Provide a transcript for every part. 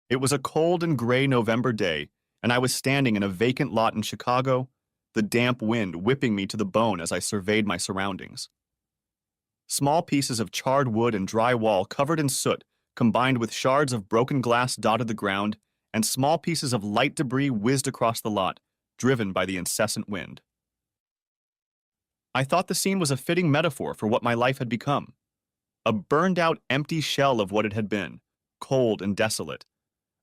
It was a cold and gray November day, and I was standing in a vacant lot in Chicago, the damp wind whipping me to the bone as I surveyed my surroundings. Small pieces of charred wood and dry wall covered in soot, combined with shards of broken glass dotted the ground, and small pieces of light debris whizzed across the lot, driven by the incessant wind. I thought the scene was a fitting metaphor for what my life had become. A burned-out, empty shell of what it had been, cold and desolate,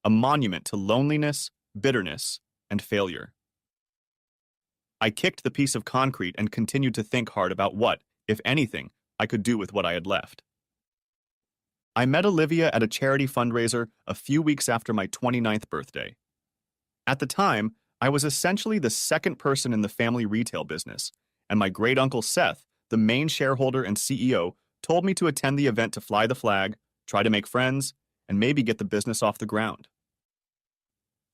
a monument to loneliness, bitterness, and failure. I kicked the piece of concrete and continued to think hard about what, if anything, I could do with what I had left. I met Olivia at a charity fundraiser a few weeks after my 29th birthday. At the time, I was essentially the second person in the family retail business, and my great-uncle Seth, the main shareholder and CEO, told me to attend the event to fly the flag, try to make friends, and maybe get the business off the ground.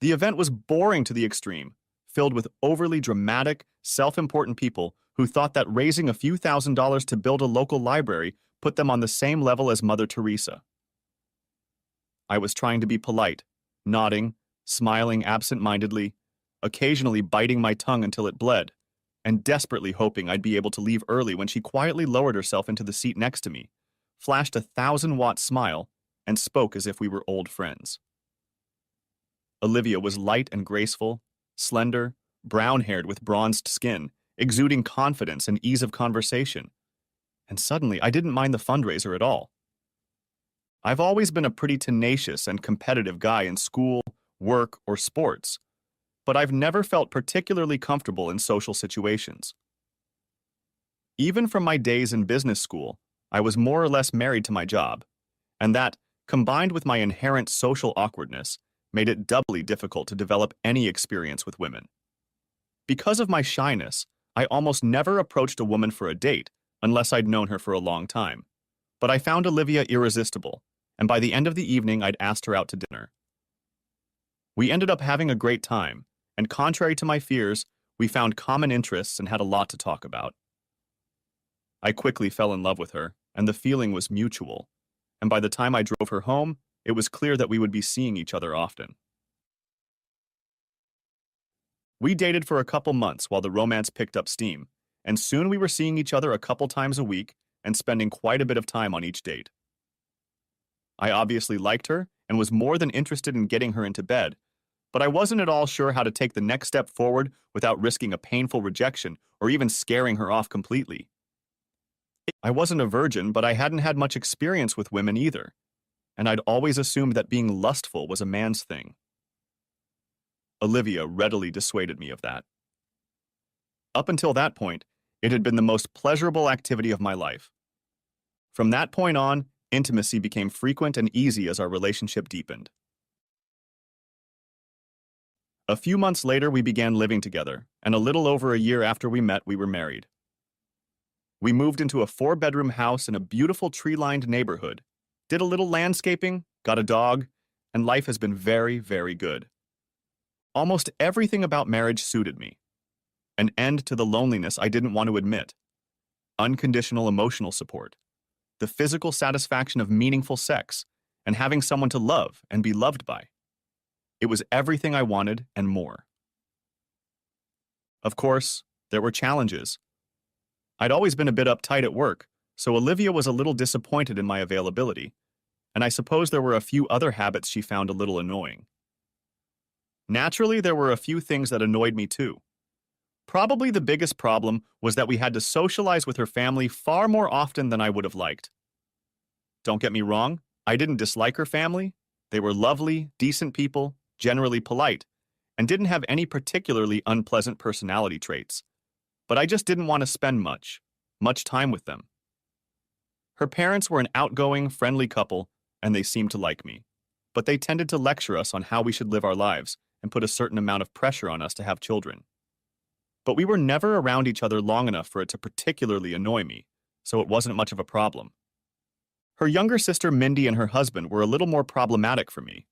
The event was boring to the extreme, filled with overly dramatic, self-important people who thought that raising a few $1,000s to build a local library put them on the same level as Mother Teresa. I was trying to be polite, nodding, smiling absent-mindedly, occasionally biting my tongue until it bled, and desperately hoping I'd be able to leave early when she quietly lowered herself into the seat next to me, flashed a 1,000-watt smile, and spoke as if we were old friends. Olivia was light and graceful, slender, brown-haired with bronzed skin, exuding confidence and ease of conversation. And suddenly, I didn't mind the fundraiser at all. I've always been a pretty tenacious and competitive guy in school, work, or sports, but I've never felt particularly comfortable in social situations. Even from my days in business school, I was more or less married to my job, and that, combined with my inherent social awkwardness, made it doubly difficult to develop any experience with women. Because of my shyness, I almost never approached a woman for a date unless I'd known her for a long time. But I found Olivia irresistible, and by the end of the evening I'd asked her out to dinner. We ended up having a great time, and contrary to my fears, we found common interests and had a lot to talk about. I quickly fell in love with her, and the feeling was mutual, and by the time I drove her home, it was clear that we would be seeing each other often. We dated for a couple months while the romance picked up steam, and soon we were seeing each other a couple times a week and spending quite a bit of time on each date. I obviously liked her and was more than interested in getting her into bed, but I wasn't at all sure how to take the next step forward without risking a painful rejection or even scaring her off completely. I wasn't a virgin, but I hadn't had much experience with women either, and I'd always assumed that being lustful was a man's thing. Olivia readily dissuaded me of that. Up until that point, it had been the most pleasurable activity of my life. From that point on, intimacy became frequent and easy as our relationship deepened. A few months later, we began living together, and a little over a year after we met, we were married. We moved into a 4-bedroom house in a beautiful tree-lined neighborhood, did a little landscaping, got a dog, and life has been very, very good. Almost everything about marriage suited me. An end to the loneliness I didn't want to admit, unconditional emotional support, the physical satisfaction of meaningful sex, and having someone to love and be loved by. It was everything I wanted and more. Of course, there were challenges. I'd always been a bit uptight at work, so Olivia was a little disappointed in my availability, and I suppose there were a few other habits she found a little annoying. Naturally, there were a few things that annoyed me too. Probably the biggest problem was that we had to socialize with her family far more often than I would have liked. Don't get me wrong, I didn't dislike her family. They were lovely, decent people, generally polite, and didn't have any particularly unpleasant personality traits. But I just didn't want to spend much time with them. Her parents were an outgoing, friendly couple, and they seemed to like me. But they tended to lecture us on how we should live our lives and put a certain amount of pressure on us to have children. But we were never around each other long enough for it to particularly annoy me, so it wasn't much of a problem. Her younger sister Mindy and her husband were a little more problematic for me.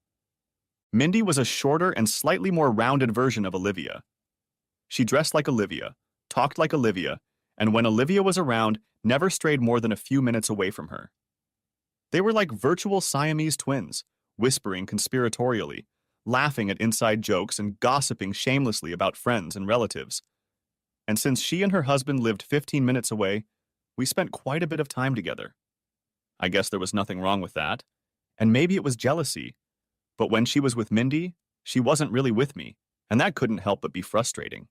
Mindy was a shorter and slightly more rounded version of Olivia. She dressed like Olivia, talked like Olivia, and when Olivia was around, never strayed more than a few minutes away from her. They were like virtual Siamese twins, whispering conspiratorially, laughing at inside jokes and gossiping shamelessly about friends and relatives. And since she and her husband lived 15 minutes away, we spent quite a bit of time together. I guess there was nothing wrong with that. And maybe it was jealousy. But when she was with Mindy, she wasn't really with me, and that couldn't help but be frustrating.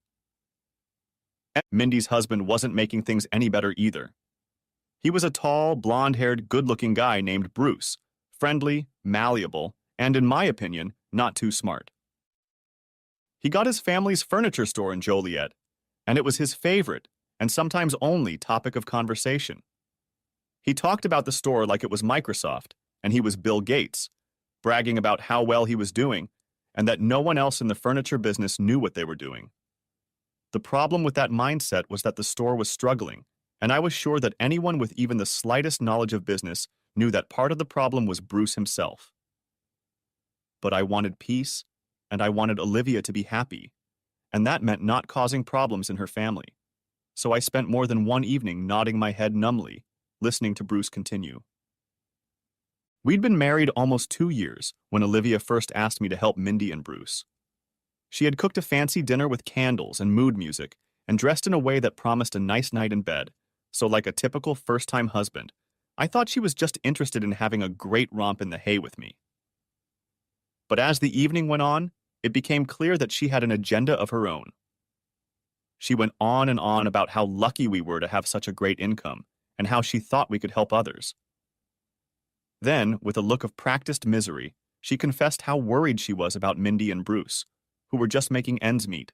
Mindy's husband wasn't making things any better either. He was a tall, blonde-haired, good-looking guy named Bruce, friendly, malleable, and in my opinion, not too smart. He got his family's furniture store in Joliet, and it was his favorite, and sometimes only, topic of conversation. He talked about the store like it was Microsoft, and he was Bill Gates, bragging about how well he was doing, and that no one else in the furniture business knew what they were doing. The problem with that mindset was that the store was struggling, and I was sure that anyone with even the slightest knowledge of business knew that part of the problem was Bruce himself. But I wanted peace, and I wanted Olivia to be happy, and that meant not causing problems in her family. So I spent more than one evening nodding my head numbly, listening to Bruce continue. We'd been married almost 2 years when Olivia first asked me to help Mindy and Bruce. She had cooked a fancy dinner with candles and mood music and dressed in a way that promised a nice night in bed, so like a typical first-time husband, I thought she was just interested in having a great romp in the hay with me. But as the evening went on, it became clear that she had an agenda of her own. She went on and on about how lucky we were to have such a great income and how she thought we could help others. Then, with a look of practiced misery, she confessed how worried she was about Mindy and Bruce, who were just making ends meet.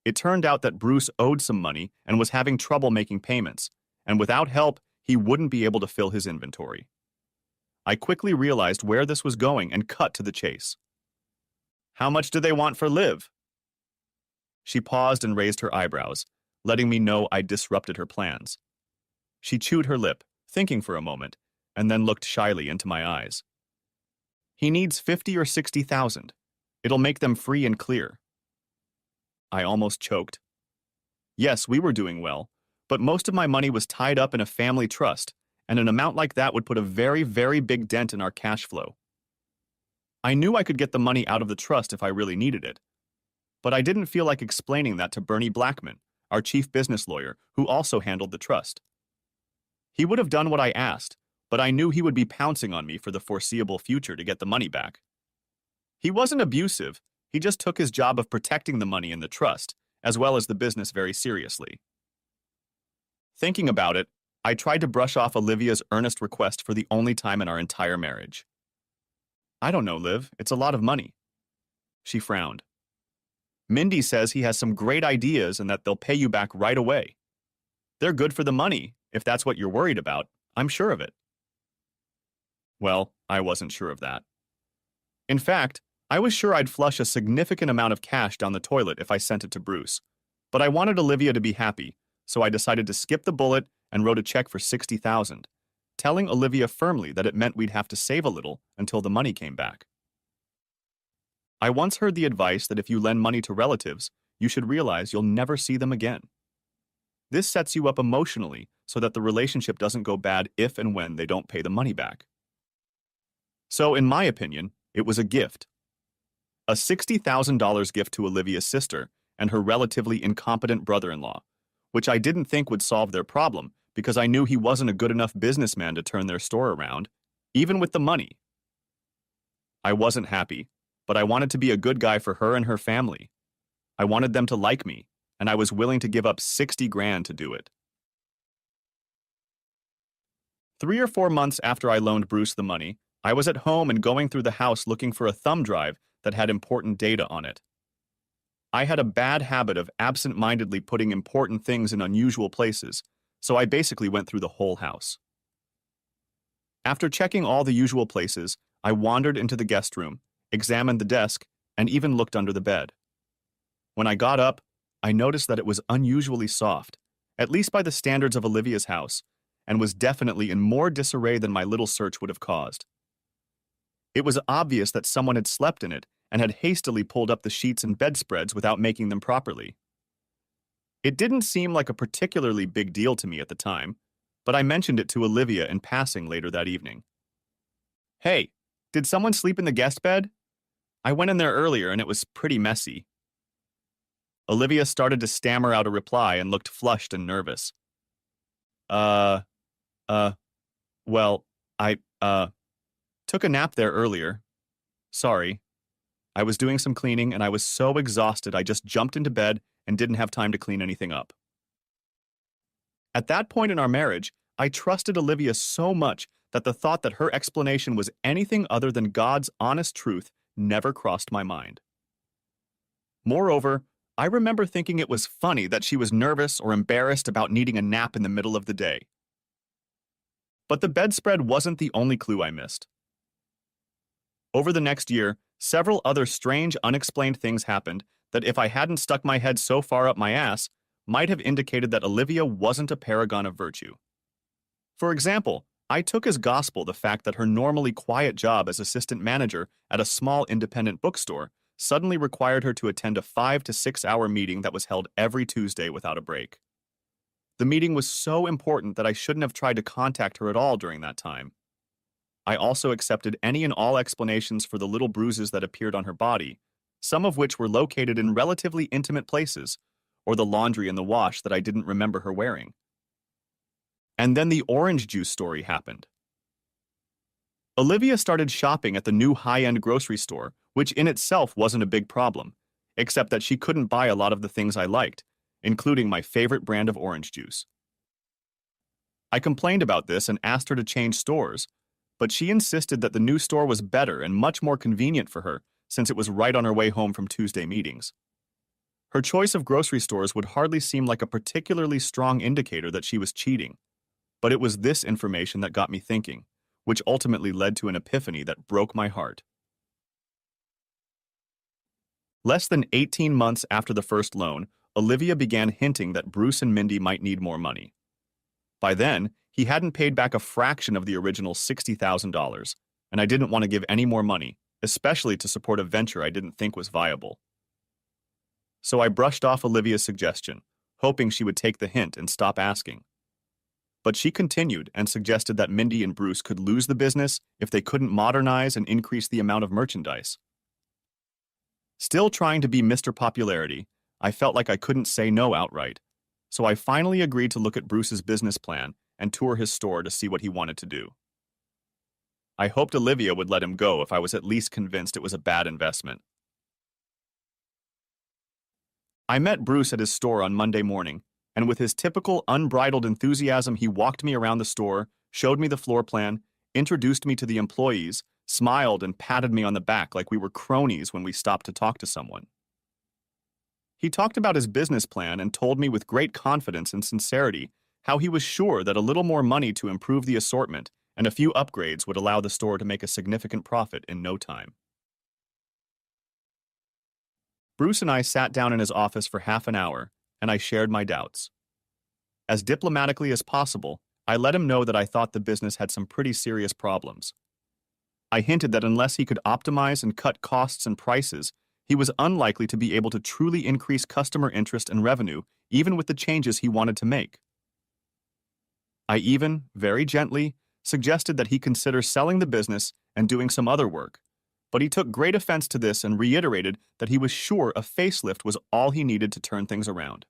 It turned out that Bruce owed some money and was having trouble making payments, and without help, he wouldn't be able to fill his inventory. I quickly realized where this was going and cut to the chase. How much do they want for Liv? She paused and raised her eyebrows, letting me know I disrupted her plans. She chewed her lip, thinking for a moment, and then looked shyly into my eyes. He needs 50 or 60,000. It'll make them free and clear. I almost choked. Yes, we were doing well, but most of my money was tied up in a family trust, and an amount like that would put a very, very big dent in our cash flow. I knew I could get the money out of the trust if I really needed it, but I didn't feel like explaining that to Bernie Blackman, our chief business lawyer, who also handled the trust. He would have done what I asked, but I knew he would be pouncing on me for the foreseeable future to get the money back. He wasn't abusive, he just took his job of protecting the money in the trust, as well as the business, very seriously. Thinking about it, I tried to brush off Olivia's earnest request for the only time in our entire marriage. I don't know, Liv, it's a lot of money. She frowned. Mindy says he has some great ideas and that they'll pay you back right away. They're good for the money, if that's what you're worried about, I'm sure of it. Well, I wasn't sure of that. In fact, I was sure I'd flush a significant amount of cash down the toilet if I sent it to Bruce, but I wanted Olivia to be happy, so I decided to skip the bullet and wrote a check for 60,000, telling Olivia firmly that it meant we'd have to save a little until the money came back. I once heard the advice that if you lend money to relatives, you should realize you'll never see them again. This sets you up emotionally so that the relationship doesn't go bad if and when they don't pay the money back. So, in my opinion, it was a gift. A $60,000 gift to Olivia's sister and her relatively incompetent brother-in-law, which I didn't think would solve their problem because I knew he wasn't a good enough businessman to turn their store around, even with the money. I wasn't happy, but I wanted to be a good guy for her and her family. I wanted them to like me, and I was willing to give up 60 grand to do it. 3 or 4 months after I loaned Bruce the money, I was at home and going through the house looking for a thumb drive that had important data on it. I had a bad habit of absent-mindedly putting important things in unusual places, so I basically went through the whole house. After checking all the usual places, I wandered into the guest room, examined the desk, and even looked under the bed. When I got up, I noticed that it was unusually soft, at least by the standards of Olivia's house, and was definitely in more disarray than my little search would have caused. It was obvious that someone had slept in it and had hastily pulled up the sheets and bedspreads without making them properly. It didn't seem like a particularly big deal to me at the time, but I mentioned it to Olivia in passing later that evening. Hey, Did someone sleep in the guest bed? I went in there earlier and it was pretty messy. Olivia started to stammer out a reply and looked flushed and nervous. Uh, uh, well, I took a nap there earlier. Sorry. I was doing some cleaning and I was so exhausted I just jumped into bed and didn't have time to clean anything up. At that point in our marriage, I trusted Olivia so much that the thought that her explanation was anything other than God's honest truth never crossed my mind. Moreover, I remember thinking it was funny that she was nervous or embarrassed about needing a nap in the middle of the day. But the bedspread wasn't the only clue I missed. Over the next year, several other strange, unexplained things happened that, if I hadn't stuck my head so far up my ass, might have indicated that Olivia wasn't a paragon of virtue. For example, I took as gospel the fact that her normally quiet job as assistant manager at a small independent bookstore suddenly required her to attend a 5 to 6 hour meeting that was held every Tuesday without a break. The meeting was so important that I shouldn't have tried to contact her at all during that time. I also accepted any and all explanations for the little bruises that appeared on her body, some of which were located in relatively intimate places, or the laundry in the wash that I didn't remember her wearing. And then the orange juice story happened. Olivia started shopping at the new high-end grocery store, which in itself wasn't a big problem, except that she couldn't buy a lot of the things I liked, including my favorite brand of orange juice. I complained about this and asked her to change stores, but she insisted that the new store was better and much more convenient for her since it was right on her way home from Tuesday meetings. Her choice of grocery stores would hardly seem like a particularly strong indicator that she was cheating, but it was this information that got me thinking, which ultimately led to an epiphany that broke my heart. Less than 18 months after the first loan, Olivia began hinting that Bruce and Mindy might need more money. By then, he hadn't paid back a fraction of the original $60,000, and I didn't want to give any more money, especially to support a venture I didn't think was viable. So I brushed off Olivia's suggestion, hoping she would take the hint and stop asking. But she continued and suggested that Mindy and Bruce could lose the business if they couldn't modernize and increase the amount of merchandise. Still trying to be Mr. Popularity, I felt like I couldn't say no outright, so I finally agreed to look at Bruce's business plan and tour his store to see what he wanted to do. I hoped Olivia would let him go if I was at least convinced it was a bad investment. I met Bruce at his store on Monday morning, and with his typical unbridled enthusiasm, he walked me around the store, showed me the floor plan, introduced me to the employees, smiled and patted me on the back like we were cronies when we stopped to talk to someone. He talked about his business plan and told me with great confidence and sincerity how he was sure that a little more money to improve the assortment and a few upgrades would allow the store to make a significant profit in no time. Bruce and I sat down in his office for half an hour, and I shared my doubts. As diplomatically as possible, I let him know that I thought the business had some pretty serious problems. I hinted that unless he could optimize and cut costs and prices, he was unlikely to be able to truly increase customer interest and revenue, even with the changes he wanted to make. I even, very gently, suggested that he consider selling the business and doing some other work, but he took great offense to this and reiterated that he was sure a facelift was all he needed to turn things around.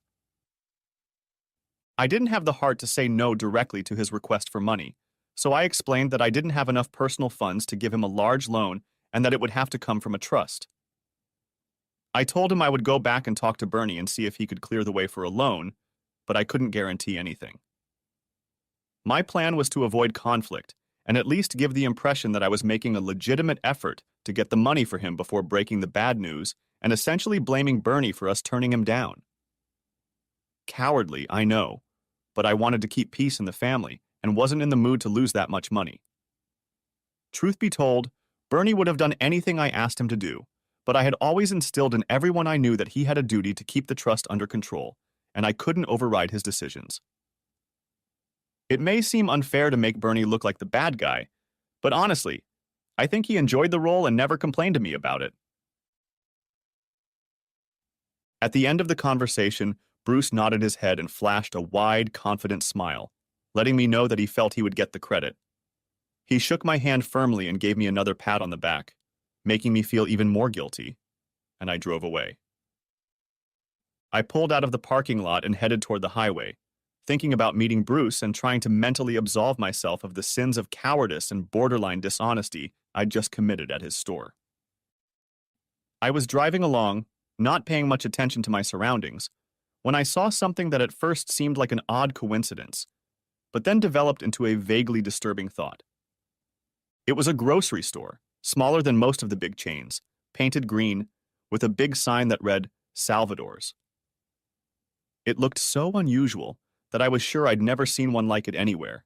I didn't have the heart to say no directly to his request for money, so I explained that I didn't have enough personal funds to give him a large loan and that it would have to come from a trust. I told him I would go back and talk to Bernie and see if he could clear the way for a loan, but I couldn't guarantee anything. My plan was to avoid conflict and at least give the impression that I was making a legitimate effort to get the money for him before breaking the bad news and essentially blaming Bernie for us turning him down. Cowardly, I know, but I wanted to keep peace in the family and wasn't in the mood to lose that much money. Truth be told, Bernie would have done anything I asked him to do, but I had always instilled in everyone I knew that he had a duty to keep the trust under control, and I couldn't override his decisions. It may seem unfair to make Bernie look like the bad guy, but honestly, I think he enjoyed the role and never complained to me about it. At the end of the conversation, Bruce nodded his head and flashed a wide, confident smile, letting me know that he felt he would get the credit. He shook my hand firmly and gave me another pat on the back, making me feel even more guilty, and I drove away. I pulled out of the parking lot and headed toward the highway, thinking about meeting Bruce and trying to mentally absolve myself of the sins of cowardice and borderline dishonesty I'd just committed at his store. I was driving along, not paying much attention to my surroundings, when I saw something that at first seemed like an odd coincidence, but then developed into a vaguely disturbing thought. It was a grocery store, smaller than most of the big chains, painted green, with a big sign that read, Salvador's. It looked so unusual that I was sure I'd never seen one like it anywhere,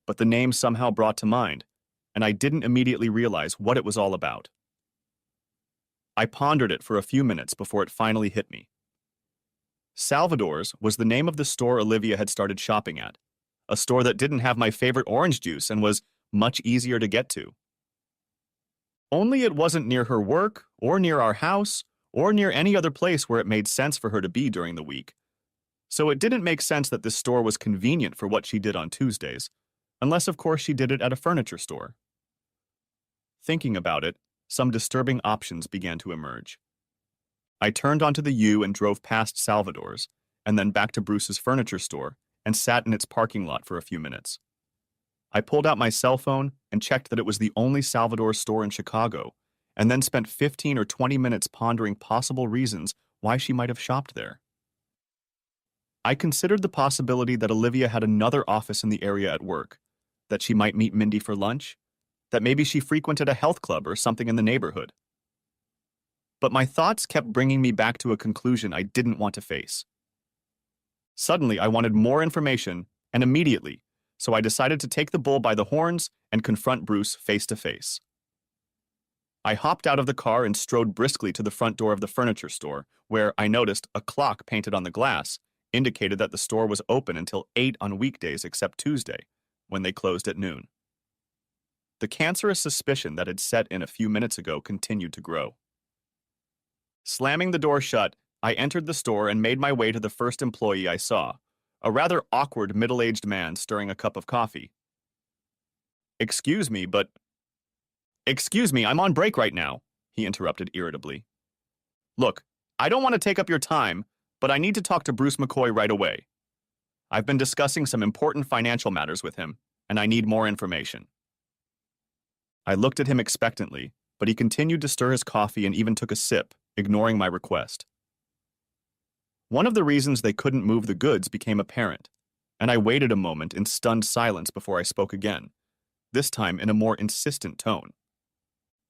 but the name somehow brought to mind, and I didn't immediately realize what it was all about. I pondered it for a few minutes before it finally hit me. Salvador's was the name of the store Olivia had started shopping at, a store that didn't have my favorite orange juice and was much easier to get to. Only it wasn't near her work, or near our house, or near any other place where it made sense for her to be during the week. So it didn't make sense that this store was convenient for what she did on Tuesdays, unless of course she did it at a furniture store. Thinking about it, some disturbing options began to emerge. I turned onto the U and drove past Salvador's, and then back to Bruce's furniture store, and sat in its parking lot for a few minutes. I pulled out my cell phone and checked that it was the only Salvador's store in Chicago, and then spent 15 or 20 minutes pondering possible reasons why she might have shopped there. I considered the possibility that Olivia had another office in the area at work, that she might meet Mindy for lunch, that maybe she frequented a health club or something in the neighborhood. But my thoughts kept bringing me back to a conclusion I didn't want to face. Suddenly, I wanted more information, and immediately, so I decided to take the bull by the horns and confront Bruce face to face. I hopped out of the car and strode briskly to the front door of the furniture store, where I noticed a clock painted on the glass indicated that the store was open until 8 on weekdays except Tuesday, when they closed at noon. The cancerous suspicion that had set in a few minutes ago continued to grow. Slamming the door shut, I entered the store and made my way to the first employee I saw, a rather awkward middle-aged man stirring a cup of coffee. Excuse me, I'm on break right now," he interrupted irritably. "Look, I don't want to take up your time, but I need to talk to Bruce McCoy right away. I've been discussing some important financial matters with him, and I need more information." I looked at him expectantly, but he continued to stir his coffee and even took a sip, ignoring my request. One of the reasons they couldn't move the goods became apparent, and I waited a moment in stunned silence before I spoke again, this time in a more insistent tone.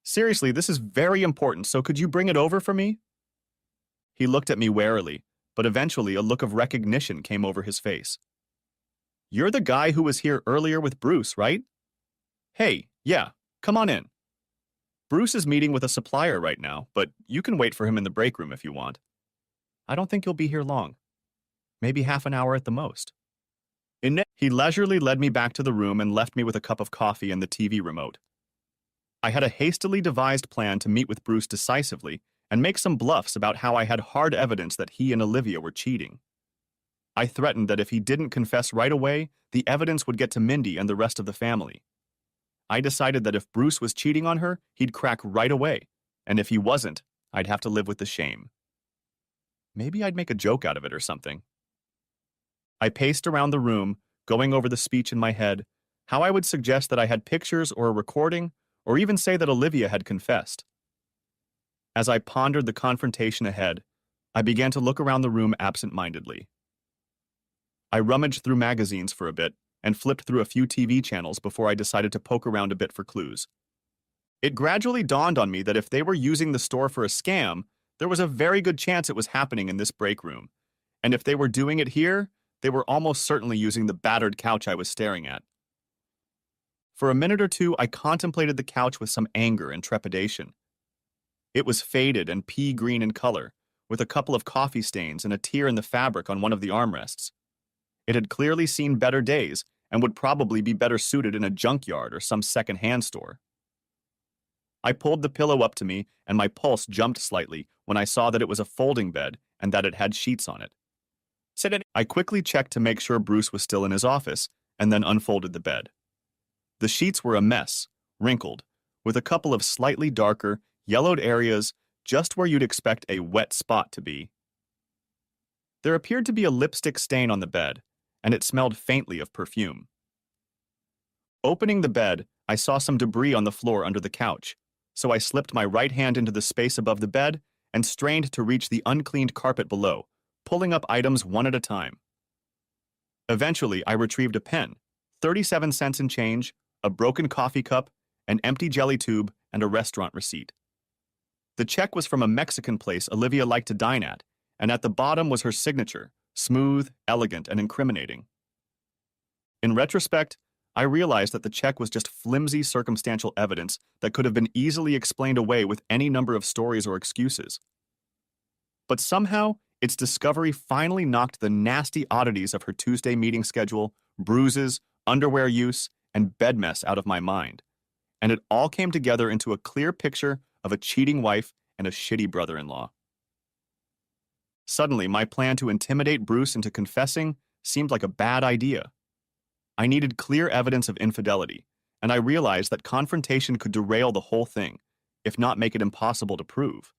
"Seriously, this is very important, so could you bring it over for me?" He looked at me warily, but eventually a look of recognition came over his face. "You're the guy who was here earlier with Bruce, right? Hey, yeah, come on in. Bruce is meeting with a supplier right now, but you can wait for him in the break room if you want. I don't think you'll be here long. Maybe half an hour at the most." He leisurely led me back to the room and left me with a cup of coffee and the TV remote. I had a hastily devised plan to meet with Bruce decisively and make some bluffs about how I had hard evidence that he and Olivia were cheating. I threatened that if he didn't confess right away, the evidence would get to Mindy and the rest of the family. I decided that if Bruce was cheating on her, he'd crack right away, and if he wasn't, I'd have to live with the shame. Maybe I'd make a joke out of it or something. I paced around the room, going over the speech in my head, how I would suggest that I had pictures or a recording, or even say that Olivia had confessed. As I pondered the confrontation ahead, I began to look around the room absent-mindedly. I rummaged through magazines for a bit and flipped through a few TV channels before I decided to poke around a bit for clues. It gradually dawned on me that if they were using the store for a scam, there was a very good chance it was happening in this break room, and if they were doing it here, they were almost certainly using the battered couch I was staring at. For a minute or two, I contemplated the couch with some anger and trepidation. It was faded and pea-green in color, with a couple of coffee stains and a tear in the fabric on one of the armrests. It had clearly seen better days and would probably be better suited in a junkyard or some second-hand store. I pulled the pillow up to me, and my pulse jumped slightly when I saw that it was a folding bed and that it had sheets on it. I quickly checked to make sure Bruce was still in his office, and then unfolded the bed. The sheets were a mess, wrinkled, with a couple of slightly darker, yellowed areas just where you'd expect a wet spot to be. There appeared to be a lipstick stain on the bed, and it smelled faintly of perfume. Opening the bed, I saw some debris on the floor under the couch, so I slipped my right hand into the space above the bed and strained to reach the uncleaned carpet below, pulling up items one at a time. Eventually, I retrieved a pen, 37 cents in change, a broken coffee cup, an empty jelly tube, and a restaurant receipt. The check was from a Mexican place Olivia liked to dine at, and at the bottom was her signature, smooth, elegant, and incriminating. In retrospect, I realized that the check was just flimsy circumstantial evidence that could have been easily explained away with any number of stories or excuses. But somehow, its discovery finally knocked the nasty oddities of her Tuesday meeting schedule, bruises, underwear use, and bed mess out of my mind, and it all came together into a clear picture of a cheating wife and a shitty brother-in-law. Suddenly, my plan to intimidate Bruce into confessing seemed like a bad idea. I needed clear evidence of infidelity, and I realized that confrontation could derail the whole thing, if not make it impossible to prove.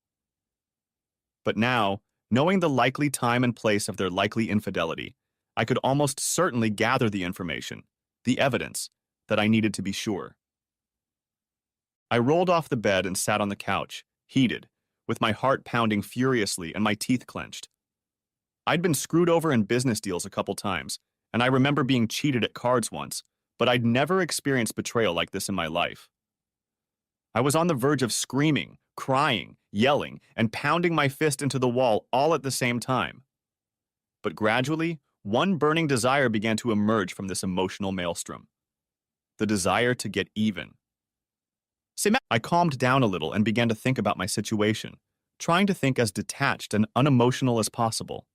But now, knowing the likely time and place of their likely infidelity, I could almost certainly gather the information, the evidence, that I needed to be sure. I rolled off the bed and sat on the couch, heated, with my heart pounding furiously and my teeth clenched. I'd been screwed over in business deals a couple times, and I remember being cheated at cards once, but I'd never experienced betrayal like this in my life. I was on the verge of screaming, crying, yelling, and pounding my fist into the wall all at the same time. But gradually, one burning desire began to emerge from this emotional maelstrom. The desire to get even. I calmed down a little and began to think about my situation, trying to think as detached and unemotional as possible.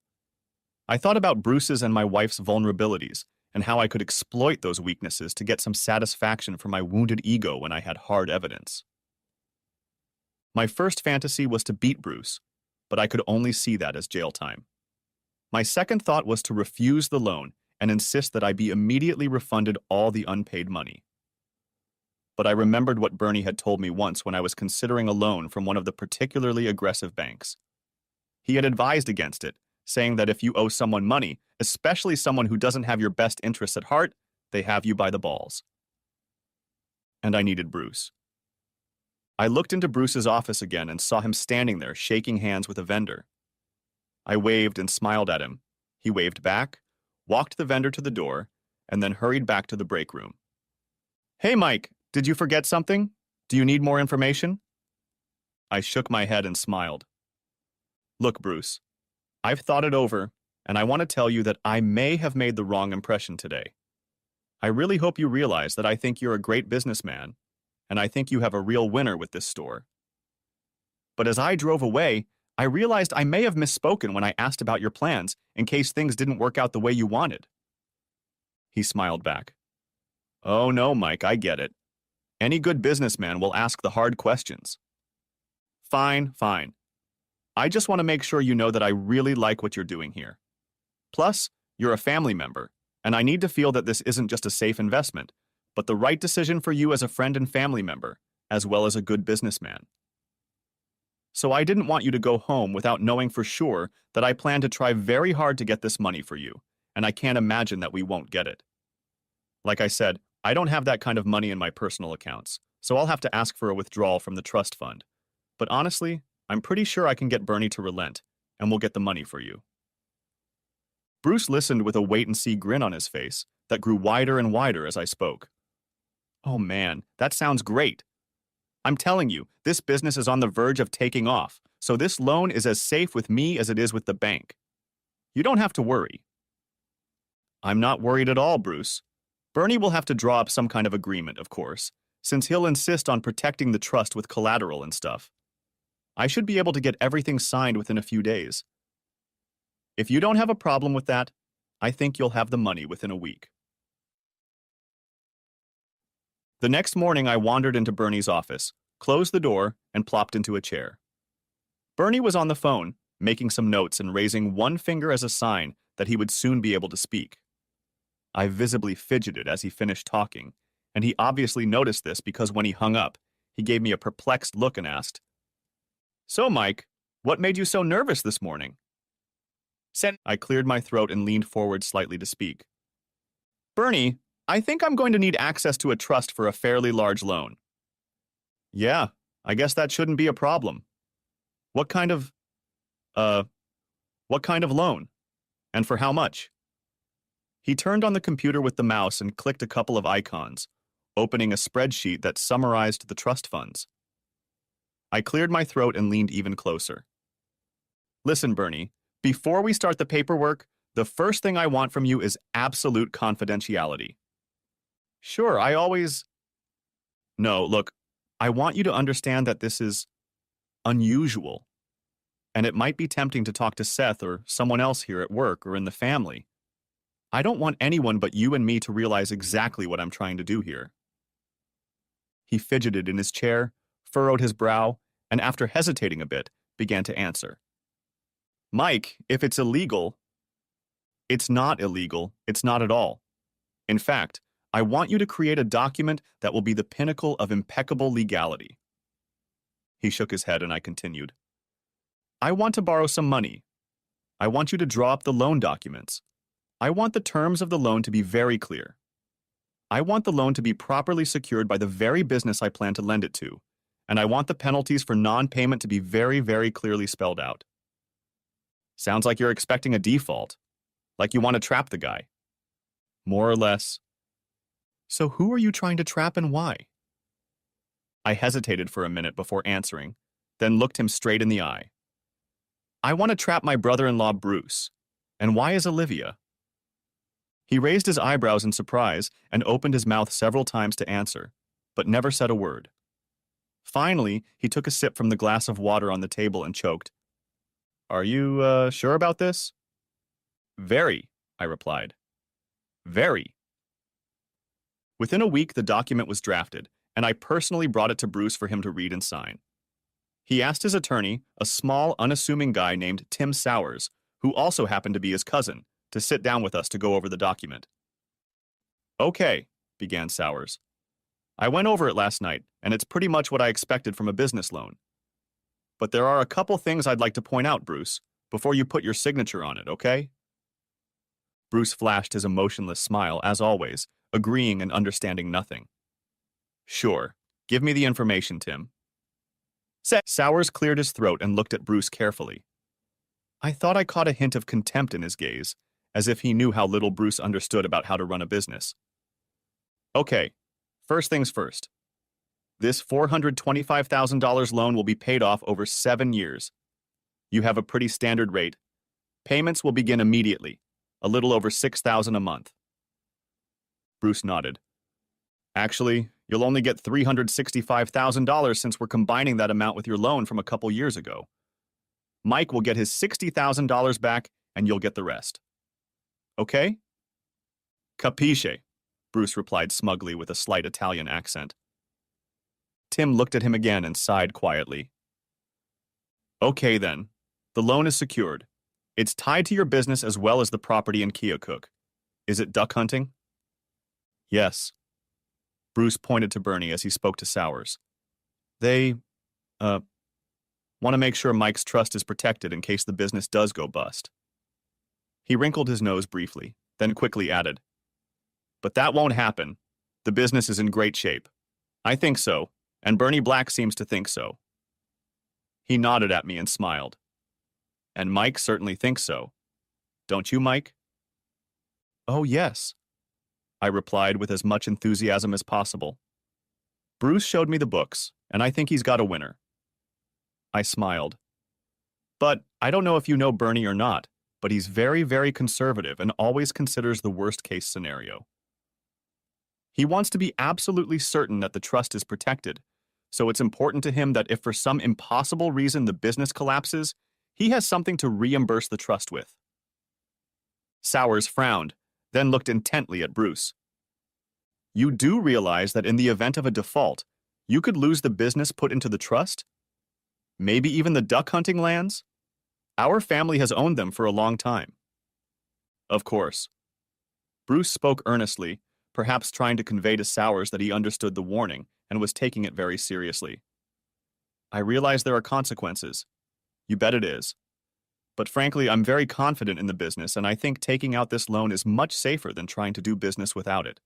I thought about Bruce's and my wife's vulnerabilities and how I could exploit those weaknesses to get some satisfaction for my wounded ego when I had hard evidence. My first fantasy was to beat Bruce, but I could only see that as jail time. My second thought was to refuse the loan and insist that I be immediately refunded all the unpaid money. But I remembered what Bernie had told me once when I was considering a loan from one of the particularly aggressive banks. He had advised against it, saying that if you owe someone money, especially someone who doesn't have your best interests at heart, they have you by the balls. And I needed Bruce. I looked into Bruce's office again and saw him standing there shaking hands with a vendor. I waved and smiled at him. He waved back, walked the vendor to the door, and then hurried back to the break room. "Hey, Mike, did you forget something? Do you need more information?" I shook my head and smiled. "Look, Bruce, I've thought it over, and I want to tell you that I may have made the wrong impression today. I really hope you realize that I think you're a great businessman, and I think you have a real winner with this store. But as I drove away, I realized I may have misspoken when I asked about your plans in case things didn't work out the way you wanted." He smiled back. "Oh no, Mike, I get it. Any good businessman will ask the hard questions." Fine. I just want to make sure you know that I really like what you're doing here. Plus, you're a family member, and I need to feel that this isn't just a safe investment, but the right decision for you as a friend and family member, as well as a good businessman. So I didn't want you to go home without knowing for sure that I plan to try very hard to get this money for you, and I can't imagine that we won't get it. Like I said, I don't have that kind of money in my personal accounts, so I'll have to ask for a withdrawal from the trust fund. But honestly, I'm pretty sure I can get Bernie to relent, and we'll get the money for you." Bruce listened with a wait-and-see grin on his face that grew wider and wider as I spoke. "Oh man, that sounds great. I'm telling you, this business is on the verge of taking off, so this loan is as safe with me as it is with the bank. You don't have to worry." "I'm not worried at all, Bruce. Bernie will have to draw up some kind of agreement, of course, since he'll insist on protecting the trust with collateral and stuff. I should be able to get everything signed within a few days. If you don't have a problem with that, I think you'll have the money within a week." The next morning, I wandered into Bernie's office, closed the door, and plopped into a chair. Bernie was on the phone, making some notes and raising one finger as a sign that he would soon be able to speak. I visibly fidgeted as he finished talking, and he obviously noticed this because when he hung up, he gave me a perplexed look and asked, "So, Mike, what made you so nervous this morning?" I cleared my throat and leaned forward slightly to speak. "Bernie, I think I'm going to need access to a trust for a fairly large loan." "Yeah, I guess that shouldn't be a problem. What kind of, uh, what kind of loan? And for how much?" He turned on the computer with the mouse and clicked a couple of icons, opening a spreadsheet that summarized the trust funds. I cleared my throat and leaned even closer. "Listen, Bernie, before we start the paperwork, the first thing I want from you is absolute confidentiality." "Sure, I always—" "No, look, I want you to understand that this is unusual, and it might be tempting to talk to Seth or someone else here at work or in the family. I don't want anyone but you and me to realize exactly what I'm trying to do here." He fidgeted in his chair, furrowed his brow, and after hesitating a bit, began to answer. "Mike, if it's illegal—" "It's not illegal. It's not at all. In fact, I want you to create a document that will be the pinnacle of impeccable legality." He shook his head and I continued. "I want to borrow some money. I want you to draw up the loan documents. I want the terms of the loan to be very clear. I want the loan to be properly secured by the very business I plan to lend it to, and I want the penalties for non-payment to be very, very clearly spelled out." "Sounds like you're expecting a default. Like you want to trap the guy." "More or less." "So who are you trying to trap and why?" I hesitated for a minute before answering, then looked him straight in the eye. "I want to trap my brother-in-law, Bruce. And why is Olivia?" He raised his eyebrows in surprise and opened his mouth several times to answer, but never said a word. Finally, he took a sip from the glass of water on the table and choked. "Are you, sure about this?" "Very," I replied. "Very." Within a week, the document was drafted, and I personally brought it to Bruce for him to read and sign. He asked his attorney, a small, unassuming guy named Tim Sowers, who also happened to be his cousin, to sit down with us to go over the document. "Okay," began Sowers. "I went over it last night, and it's pretty much what I expected from a business loan. But there are a couple things I'd like to point out, Bruce, before you put your signature on it, okay?" Bruce flashed his emotionless smile, as always, agreeing and understanding nothing. "Sure. Give me the information, Tim." Sowers cleared his throat and looked at Bruce carefully. I thought I caught a hint of contempt in his gaze, as if he knew how little Bruce understood about how to run a business. "Okay, first things first. This $425,000 loan will be paid off over 7 years. You have a pretty standard rate. Payments will begin immediately, a little over $6,000 a month." Bruce nodded. "Actually, you'll only get $365,000 since we're combining that amount with your loan from a couple years ago. Mike will get his $60,000 back, and you'll get the rest. Okay?" "Capisce," Bruce replied smugly with a slight Italian accent. Tim looked at him again and sighed quietly. "Okay then. The loan is secured. It's tied to your business as well as the property in Keokuk. Is it duck hunting?" "Yes." Bruce pointed to Bernie as he spoke to Sowers. "They, want to make sure Mike's trust is protected in case the business does go bust." He wrinkled his nose briefly, then quickly added, "But that won't happen. The business is in great shape. I think so, and Bernie Black seems to think so." He nodded at me and smiled. "And Mike certainly thinks so. Don't you, Mike?" "Oh, yes," I replied with as much enthusiasm as possible. "Bruce showed me the books, and I think he's got a winner." I smiled. "But I don't know if you know Bernie or not, but he's very, very conservative and always considers the worst-case scenario. He wants to be absolutely certain that the trust is protected, so it's important to him that if for some impossible reason the business collapses, he has something to reimburse the trust with." Sowers frowned, then looked intently at Bruce. "You do realize that in the event of a default, you could lose the business put into the trust? Maybe even the duck hunting lands? Our family has owned them for a long time." "Of course." Bruce spoke earnestly, perhaps trying to convey to Sowers that he understood the warning and was taking it very seriously. I realize there are consequences. You bet it is. But frankly, I'm very confident in the business, and I think taking out this loan is much safer than trying to do business without it.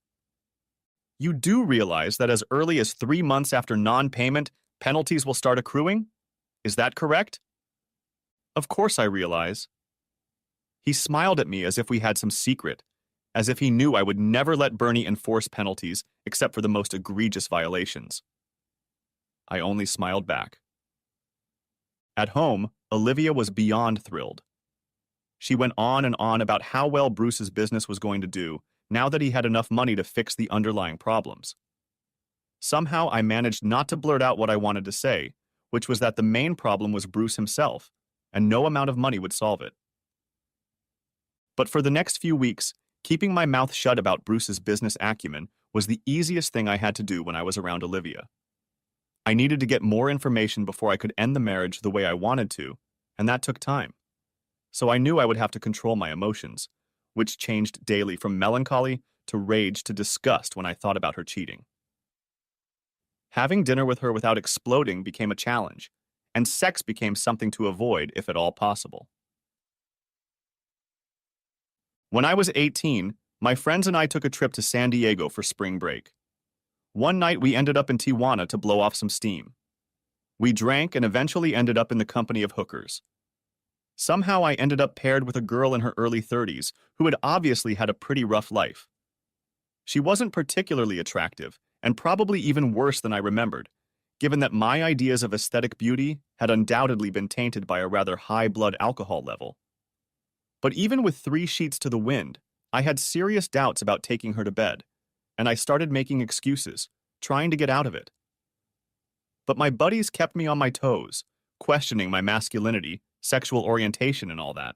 You do realize that as early as 3 months after non-payment, penalties will start accruing? Is that correct? Of course I realize. He smiled at me as if we had some secret, as if he knew I would never let Bernie enforce penalties except for the most egregious violations. I only smiled back. At home, Olivia was beyond thrilled. She went on and on about how well Bruce's business was going to do now that he had enough money to fix the underlying problems. Somehow I managed not to blurt out what I wanted to say, which was that the main problem was Bruce himself, and no amount of money would solve it. But for the next few weeks, keeping my mouth shut about Bruce's business acumen was the easiest thing I had to do when I was around Olivia. I needed to get more information before I could end the marriage the way I wanted to, and that took time. So I knew I would have to control my emotions, which changed daily from melancholy to rage to disgust when I thought about her cheating. Having dinner with her without exploding became a challenge, and sex became something to avoid if at all possible. When I was 18, my friends and I took a trip to San Diego for spring break. One night we ended up in Tijuana to blow off some steam. We drank and eventually ended up in the company of hookers. Somehow I ended up paired with a girl in her early 30s who had obviously had a pretty rough life. She wasn't particularly attractive, and probably even worse than I remembered, given that my ideas of aesthetic beauty had undoubtedly been tainted by a rather high blood alcohol level. But even with 3 sheets to the wind, I had serious doubts about taking her to bed, and I started making excuses, trying to get out of it. But my buddies kept me on my toes, questioning my masculinity, sexual orientation, and all that.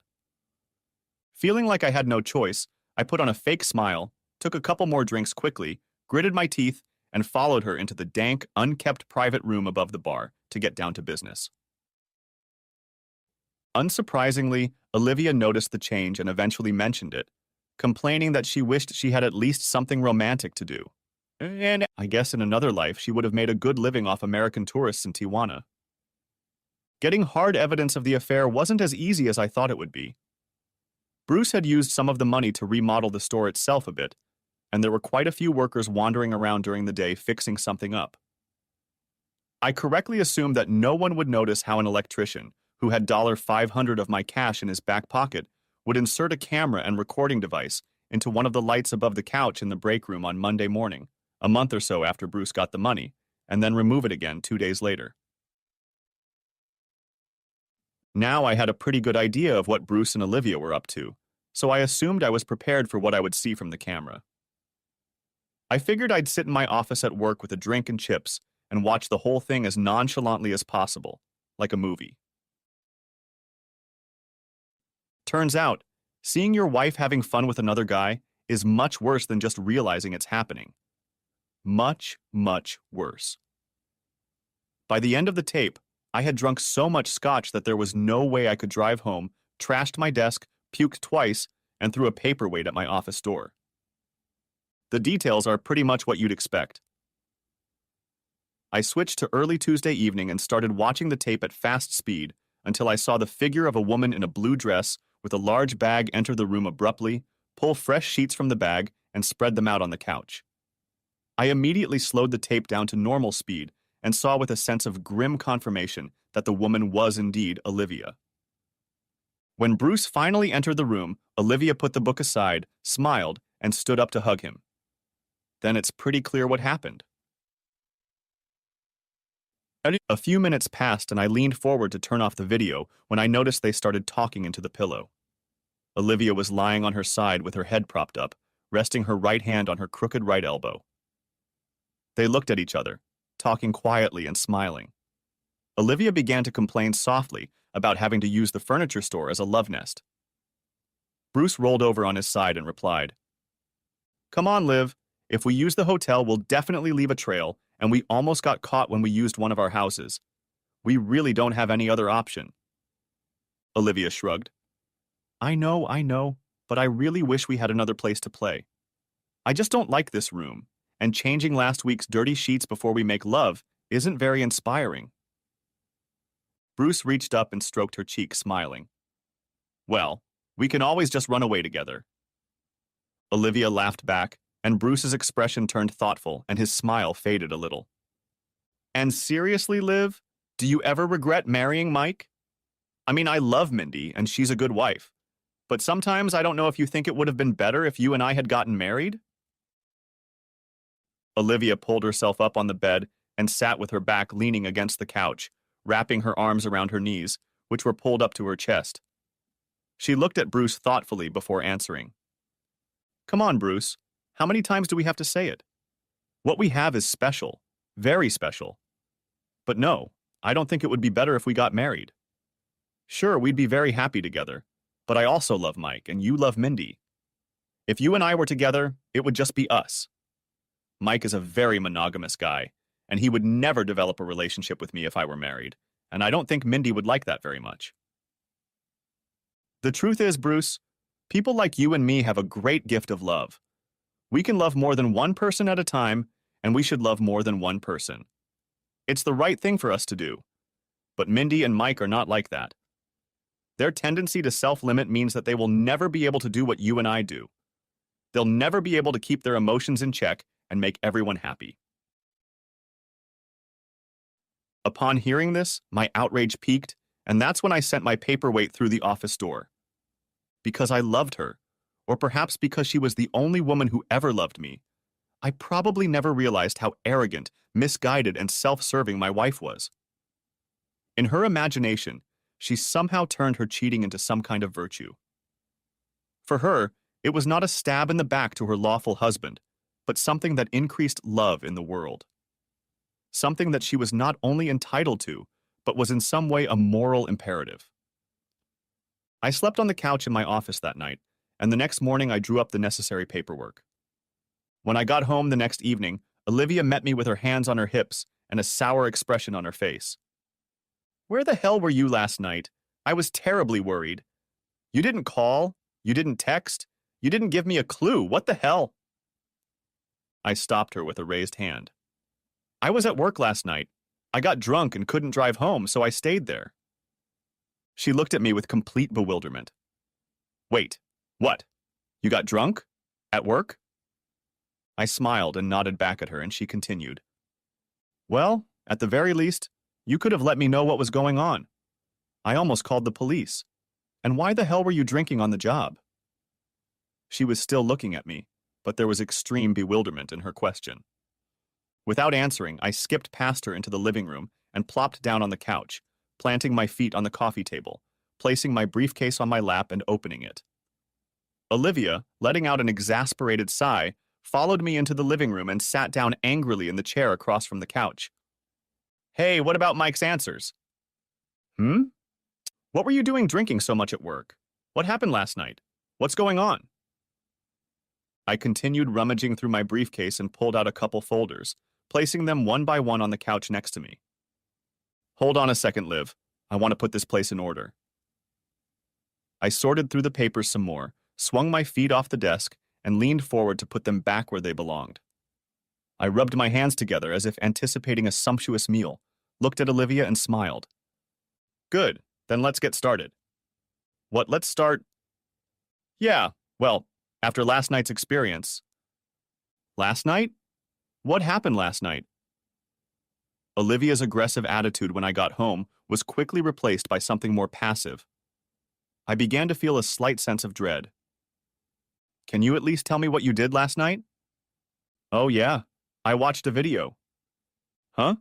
Feeling like I had no choice, I put on a fake smile, took a couple more drinks quickly, gritted my teeth, and followed her into the dank, unkept private room above the bar to get down to business. Unsurprisingly, Olivia noticed the change and eventually mentioned it, complaining that she wished she had at least something romantic to do. And I guess in another life she would have made a good living off American tourists in Tijuana. Getting hard evidence of the affair wasn't as easy as I thought it would be. Bruce had used some of the money to remodel the store itself a bit, and there were quite a few workers wandering around during the day fixing something up. I correctly assumed that no one would notice how an electrician, who had $500 of my cash in his back pocket, would insert a camera and recording device into one of the lights above the couch in the break room on Monday morning, a month or so after Bruce got the money, and then remove it again 2 days later. Now I had a pretty good idea of what Bruce and Olivia were up to, so I assumed I was prepared for what I would see from the camera. I figured I'd sit in my office at work with a drink and chips and watch the whole thing as nonchalantly as possible, like a movie. Turns out, seeing your wife having fun with another guy is much worse than just realizing it's happening. Much, much worse. By the end of the tape, I had drunk so much scotch that there was no way I could drive home, trashed my desk, puked twice, and threw a paperweight at my office door. The details are pretty much what you'd expect. I switched to early Tuesday evening and started watching the tape at fast speed until I saw the figure of a woman in a blue dress with a large bag enter the room abruptly, pull fresh sheets from the bag, and spread them out on the couch. I immediately slowed the tape down to normal speed and saw with a sense of grim confirmation that the woman was indeed Olivia. When Bruce finally entered the room, Olivia put the book aside, smiled, and stood up to hug him. Then it's pretty clear what happened. A few minutes passed and I leaned forward to turn off the video when I noticed they started talking into the pillow. Olivia was lying on her side with her head propped up, resting her right hand on her crooked right elbow. They looked at each other, talking quietly and smiling. Olivia began to complain softly about having to use the furniture store as a love nest. Bruce rolled over on his side and replied, "Come on, Liv. If we use the hotel, we'll definitely leave a trail, and we almost got caught when we used one of our houses. We really don't have any other option." Olivia shrugged. I know, but I really wish we had another place to play. I just don't like this room, and changing last week's dirty sheets before we make love isn't very inspiring. Bruce reached up and stroked her cheek, smiling. Well, we can always just run away together. Olivia laughed back, and Bruce's expression turned thoughtful and his smile faded a little. And seriously, Liv, do you ever regret marrying Mike? I mean, I love Mindy, and she's a good wife. But sometimes I don't know if you think it would have been better if you and I had gotten married? Olivia pulled herself up on the bed and sat with her back leaning against the couch, wrapping her arms around her knees, which were pulled up to her chest. She looked at Bruce thoughtfully before answering. Come on, Bruce. How many times do we have to say it? What we have is special, very special. But no, I don't think it would be better if we got married. Sure, we'd be very happy together, but I also love Mike and you love Mindy. If you and I were together, it would just be us. Mike is a very monogamous guy, and he would never develop a relationship with me if I were married, and I don't think Mindy would like that very much. The truth is, Bruce, people like you and me have a great gift of love. We can love more than one person at a time, and we should love more than one person. It's the right thing for us to do. But Mindy and Mike are not like that. Their tendency to self-limit means that they will never be able to do what you and I do. They'll never be able to keep their emotions in check and make everyone happy. Upon hearing this, my outrage peaked, and that's when I sent my paperweight through the office door. Because I loved her, or perhaps because she was the only woman who ever loved me, I probably never realized how arrogant, misguided, and self-serving my wife was. In her imagination, she somehow turned her cheating into some kind of virtue. For her, it was not a stab in the back to her lawful husband, but something that increased love in the world. Something that she was not only entitled to, but was in some way a moral imperative. I slept on the couch in my office that night, and the next morning I drew up the necessary paperwork. When I got home the next evening, Olivia met me with her hands on her hips and a sour expression on her face. Where the hell were you last night? I was terribly worried. You didn't call, you didn't text, you didn't give me a clue. What the hell? I stopped her with a raised hand. I was at work last night. I got drunk and couldn't drive home, so I stayed there. She looked at me with complete bewilderment. Wait, what? You got drunk? At work? I smiled and nodded back at her, and she continued. Well, at the very least, you could have let me know what was going on. I almost called the police. And why the hell were you drinking on the job? She was still looking at me, but there was extreme bewilderment in her question. Without answering, I skipped past her into the living room and plopped down on the couch, planting my feet on the coffee table, placing my briefcase on my lap and opening it. Olivia, letting out an exasperated sigh, followed me into the living room and sat down angrily in the chair across from the couch. Hey, what about Mike's answers? What were you doing drinking so much at work? What happened last night? What's going on? I continued rummaging through my briefcase and pulled out a couple folders, placing them one by one on the couch next to me. Hold on a second, Liv. I want to put this place in order. I sorted through the papers some more, swung my feet off the desk, and leaned forward to put them back where they belonged. I rubbed my hands together as if anticipating a sumptuous meal, looked at Olivia and smiled. Good, then let's get started. What, let's start? Yeah, well, after last night's experience. Last night? What happened last night? Olivia's aggressive attitude when I got home was quickly replaced by something more passive. I began to feel a slight sense of dread. Can you at least tell me what you did last night? Oh yeah, I watched a video. Huh?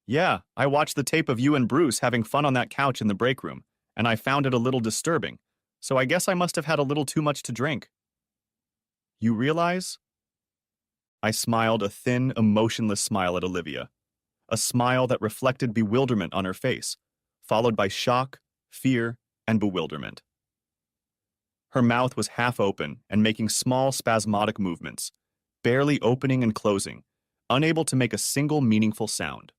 Yeah, I watched the tape of you and Bruce having fun on that couch in the break room, and I found it a little disturbing, so I guess I must have had a little too much to drink. You realize? I smiled a thin, emotionless smile at Olivia, a smile that reflected bewilderment on her face, followed by shock, fear, and bewilderment. Her mouth was half open and making small spasmodic movements, barely opening and closing, unable to make a single meaningful sound.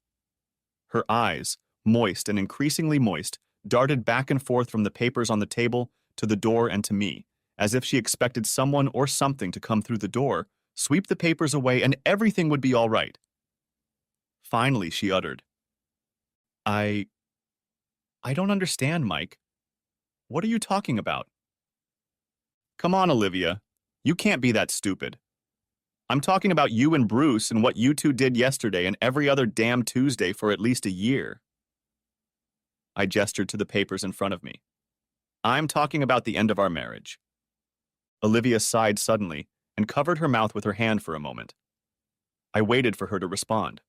Her eyes, moist and increasingly moist, darted back and forth from the papers on the table to the door and to me, as if she expected someone or something to come through the door, sweep the papers away, and everything would be all right. Finally, she uttered, I... I don't understand, Mike. What are you talking about? Come on, Olivia. You can't be that stupid. I'm talking about you and Bruce and what you two did yesterday and every other damn Tuesday for at least a year. I gestured to the papers in front of me. I'm talking about the end of our marriage. Olivia sighed suddenly and covered her mouth with her hand for a moment. I waited for her to respond.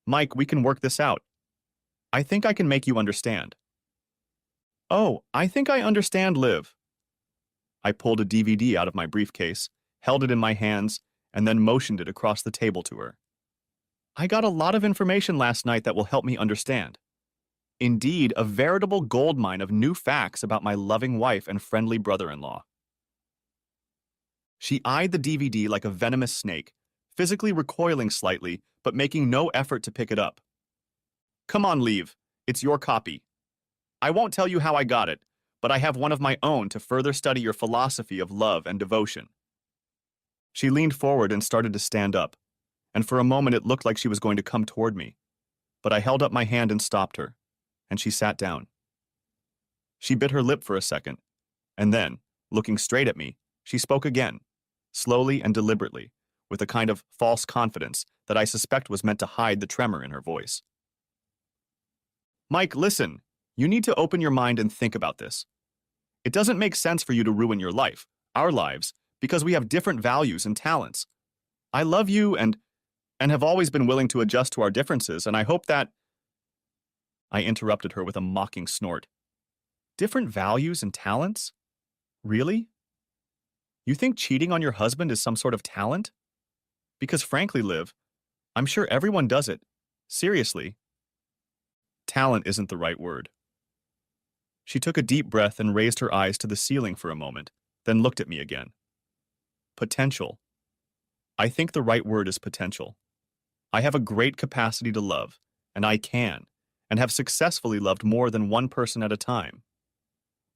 Mike, we can work this out. I think I can make you understand. Oh, I think I understand, Liv. I pulled a DVD out of my briefcase, held it in my hands, and then motioned it across the table to her. I got a lot of information last night that will help me understand. Indeed, a veritable goldmine of new facts about my loving wife and friendly brother-in-law. She eyed the DVD like a venomous snake, physically recoiling slightly, but making no effort to pick it up. Come on, Liv. It's your copy. I won't tell you how I got it, but I have one of my own to further study your philosophy of love and devotion. She leaned forward and started to stand up, and for a moment it looked like she was going to come toward me, but I held up my hand and stopped her, and she sat down. She bit her lip for a second, and then, looking straight at me, she spoke again, slowly and deliberately, with a kind of false confidence that I suspect was meant to hide the tremor in her voice. Mike, listen. You need to open your mind and think about this. It doesn't make sense for you to ruin your life, our lives, because we have different values and talents. I love you and have always been willing to adjust to our differences, and I hope that... I interrupted her with a mocking snort. Different values and talents? Really? You think cheating on your husband is some sort of talent? Because frankly, Liv, I'm sure everyone does it. Seriously. Talent isn't the right word. She took a deep breath and raised her eyes to the ceiling for a moment, then looked at me again. Potential. I think the right word is potential. I have a great capacity to love, and I can, and have successfully loved more than one person at a time.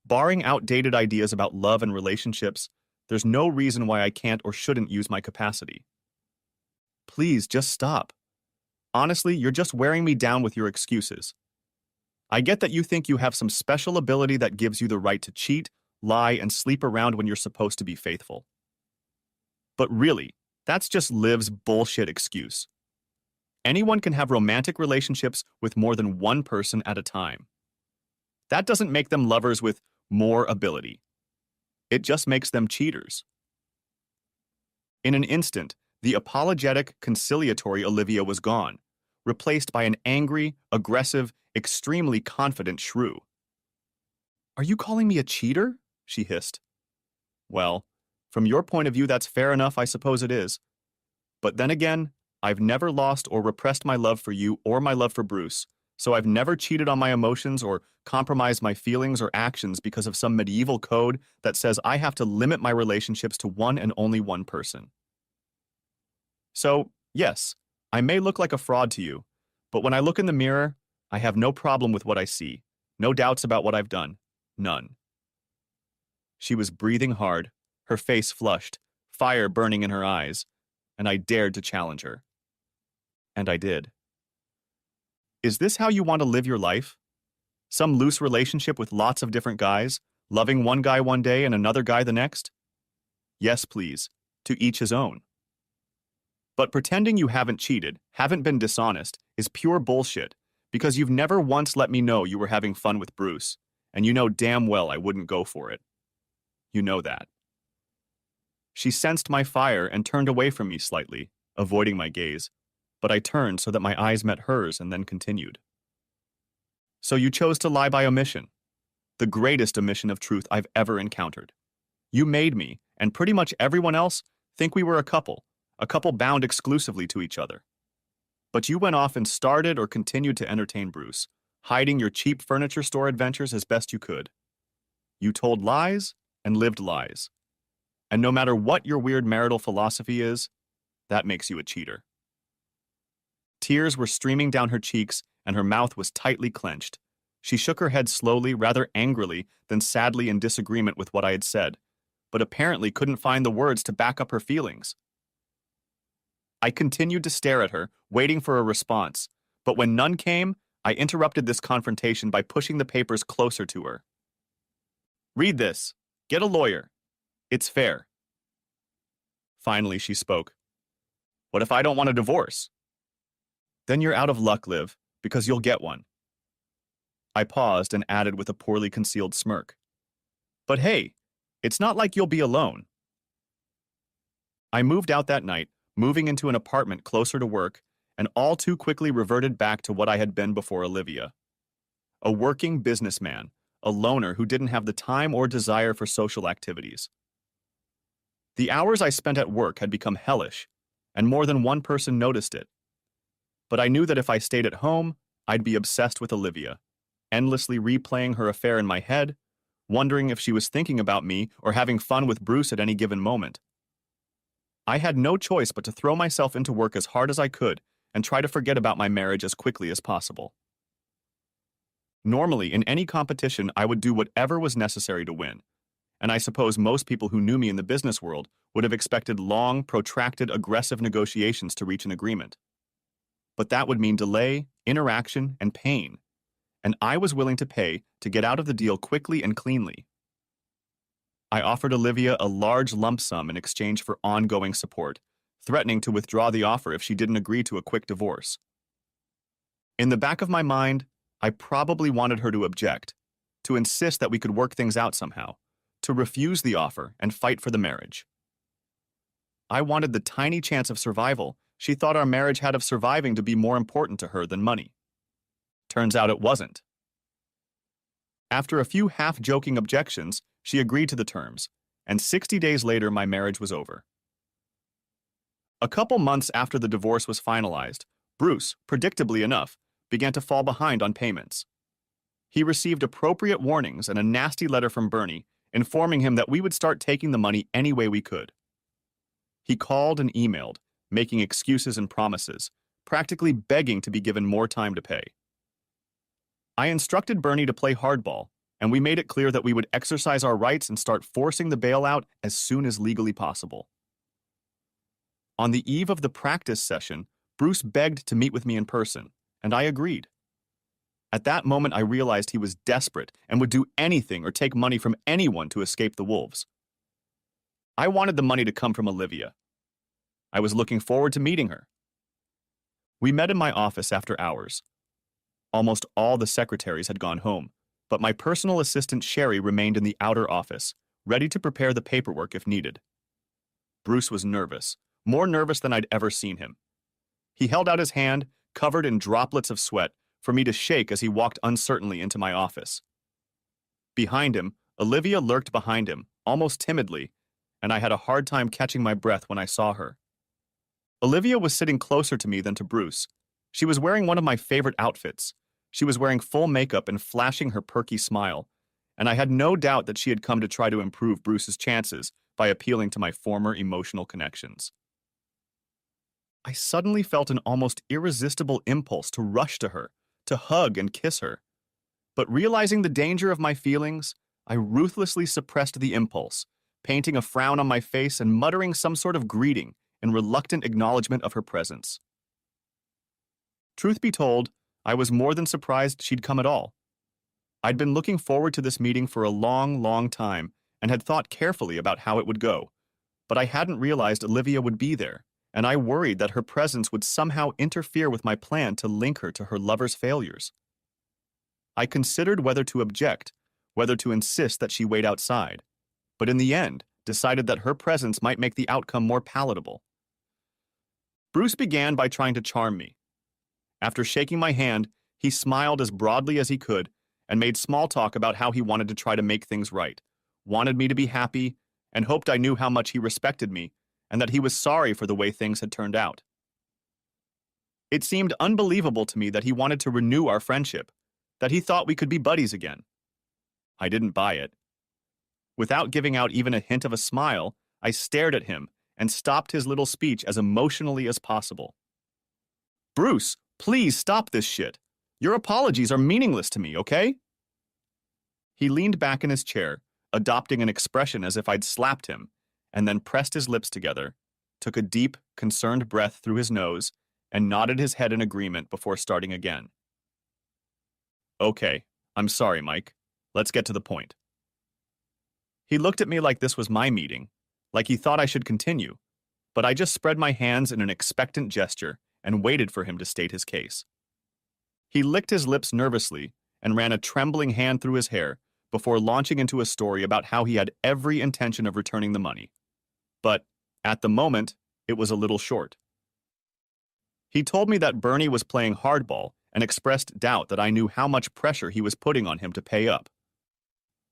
Barring outdated ideas about love and relationships, there's no reason why I can't or shouldn't use my capacity. Please, just stop. Honestly, you're just wearing me down with your excuses. I get that you think you have some special ability that gives you the right to cheat, lie, and sleep around when you're supposed to be faithful. But really, that's just Liv's bullshit excuse. Anyone can have romantic relationships with more than one person at a time. That doesn't make them lovers with more ability. It just makes them cheaters. In an instant, the apologetic, conciliatory Olivia was gone, replaced by an angry, aggressive, extremely confident shrew. Are you calling me a cheater? She hissed. Well, from your point of view, that's fair enough, I suppose it is. But then again, I've never lost or repressed my love for you or my love for Bruce, so I've never cheated on my emotions or compromised my feelings or actions because of some medieval code that says I have to limit my relationships to one and only one person. So, yes, I may look like a fraud to you, but when I look in the mirror, I have no problem with what I see, no doubts about what I've done, none. She was breathing hard, her face flushed, fire burning in her eyes, and I dared to challenge her. And I did. Is this how you want to live your life? Some loose relationship with lots of different guys, loving one guy one day and another guy the next? Yes, please, to each his own. But pretending you haven't cheated, haven't been dishonest, is pure bullshit, because you've never once let me know you were having fun with Bruce, and you know damn well I wouldn't go for it. You know that. She sensed my fire and turned away from me slightly, avoiding my gaze, but I turned so that my eyes met hers and then continued. So you chose to lie by omission, the greatest omission of truth I've ever encountered. You made me, and pretty much everyone else, think we were a couple bound exclusively to each other. But you went off and started or continued to entertain Bruce, hiding your cheap furniture store adventures as best you could. You told lies and lived lies. And no matter what your weird marital philosophy is, that makes you a cheater. Tears were streaming down her cheeks and her mouth was tightly clenched, She shook her head slowly, rather angrily than sadly in disagreement with what I had said, but apparently couldn't find the words to back up her feelings. I continued to stare at her, waiting for a response, but when none came, I interrupted this confrontation by pushing the papers closer to her. "Read this. Get a lawyer. It's fair." Finally, she spoke. "What if I don't want a divorce?" "Then you're out of luck, Liv, because you'll get one." I paused and added with a poorly concealed smirk. "But hey, it's not like you'll be alone." I moved out that night, moving into an apartment closer to work, and all too quickly reverted back to what I had been before Olivia. A working businessman, a loner who didn't have the time or desire for social activities. The hours I spent at work had become hellish, and more than one person noticed it. But I knew that if I stayed at home, I'd be obsessed with Olivia, endlessly replaying her affair in my head, wondering if she was thinking about me or having fun with Bruce at any given moment. I had no choice but to throw myself into work as hard as I could and try to forget about my marriage as quickly as possible. Normally, in any competition, I would do whatever was necessary to win, and I suppose most people who knew me in the business world would have expected long, protracted, aggressive negotiations to reach an agreement. But that would mean delay, interaction, and pain, and I was willing to pay to get out of the deal quickly and cleanly. I offered Olivia a large lump sum in exchange for ongoing support, threatening to withdraw the offer if she didn't agree to a quick divorce. In the back of my mind, I probably wanted her to object, to insist that we could work things out somehow, to refuse the offer and fight for the marriage. I wanted the tiny chance of survival she thought our marriage had of surviving to be more important to her than money. Turns out it wasn't. After a few half-joking objections, she agreed to the terms, and 60 days later my marriage was over. A couple months after the divorce was finalized, Bruce, predictably enough, began to fall behind on payments. He received appropriate warnings and a nasty letter from Bernie informing him that we would start taking the money any way we could. He called and emailed, making excuses and promises, practically begging to be given more time to pay. I instructed Bernie to play hardball, and we made it clear that we would exercise our rights and start forcing the bailout as soon as legally possible. On the eve of the practice session, Bruce begged to meet with me in person, and I agreed. At that moment, I realized he was desperate and would do anything or take money from anyone to escape the wolves. I wanted the money to come from Olivia. I was looking forward to meeting her. We met in my office after hours. Almost all the secretaries had gone home, but my personal assistant Sherry remained in the outer office, ready to prepare the paperwork if needed. Bruce was nervous, more nervous than I'd ever seen him. He held out his hand, covered in droplets of sweat, for me to shake as he walked uncertainly into my office. Behind him, Olivia lurked behind him, almost timidly, and I had a hard time catching my breath when I saw her. Olivia was sitting closer to me than to Bruce. She was wearing one of my favorite outfits. She was wearing full makeup and flashing her perky smile, and I had no doubt that she had come to try to improve Bruce's chances by appealing to my former emotional connections. I suddenly felt an almost irresistible impulse to rush to her, to hug and kiss her. But realizing the danger of my feelings, I ruthlessly suppressed the impulse, painting a frown on my face and muttering some sort of greeting in reluctant acknowledgement of her presence. Truth be told, I was more than surprised she'd come at all. I'd been looking forward to this meeting for a long, long time and had thought carefully about how it would go, but I hadn't realized Olivia would be there, and I worried that her presence would somehow interfere with my plan to link her to her lover's failures. I considered whether to object, whether to insist that she wait outside, but in the end, decided that her presence might make the outcome more palatable. Bruce began by trying to charm me. After shaking my hand, he smiled as broadly as he could and made small talk about how he wanted to try to make things right, wanted me to be happy, and hoped I knew how much he respected me and that he was sorry for the way things had turned out. It seemed unbelievable to me that he wanted to renew our friendship, that he thought we could be buddies again. I didn't buy it. Without giving out even a hint of a smile, I stared at him and stopped his little speech as emotionally as possible. "Bruce, please stop this shit. Your apologies are meaningless to me, okay? He leaned back in his chair, adopting an expression as if I'd slapped him, and then pressed his lips together, took a deep, concerned breath through his nose, and nodded his head in agreement before starting again. Okay, I'm sorry, Mike. Let's get to the point. He looked at me like this was my meeting, like he thought I should continue, but I just spread my hands in an expectant gesture and waited for him to state his case. He licked his lips nervously and ran a trembling hand through his hair before launching into a story about how he had every intention of returning the money. But, at the moment, it was a little short. He told me that Bernie was playing hardball and expressed doubt that I knew how much pressure he was putting on him to pay up.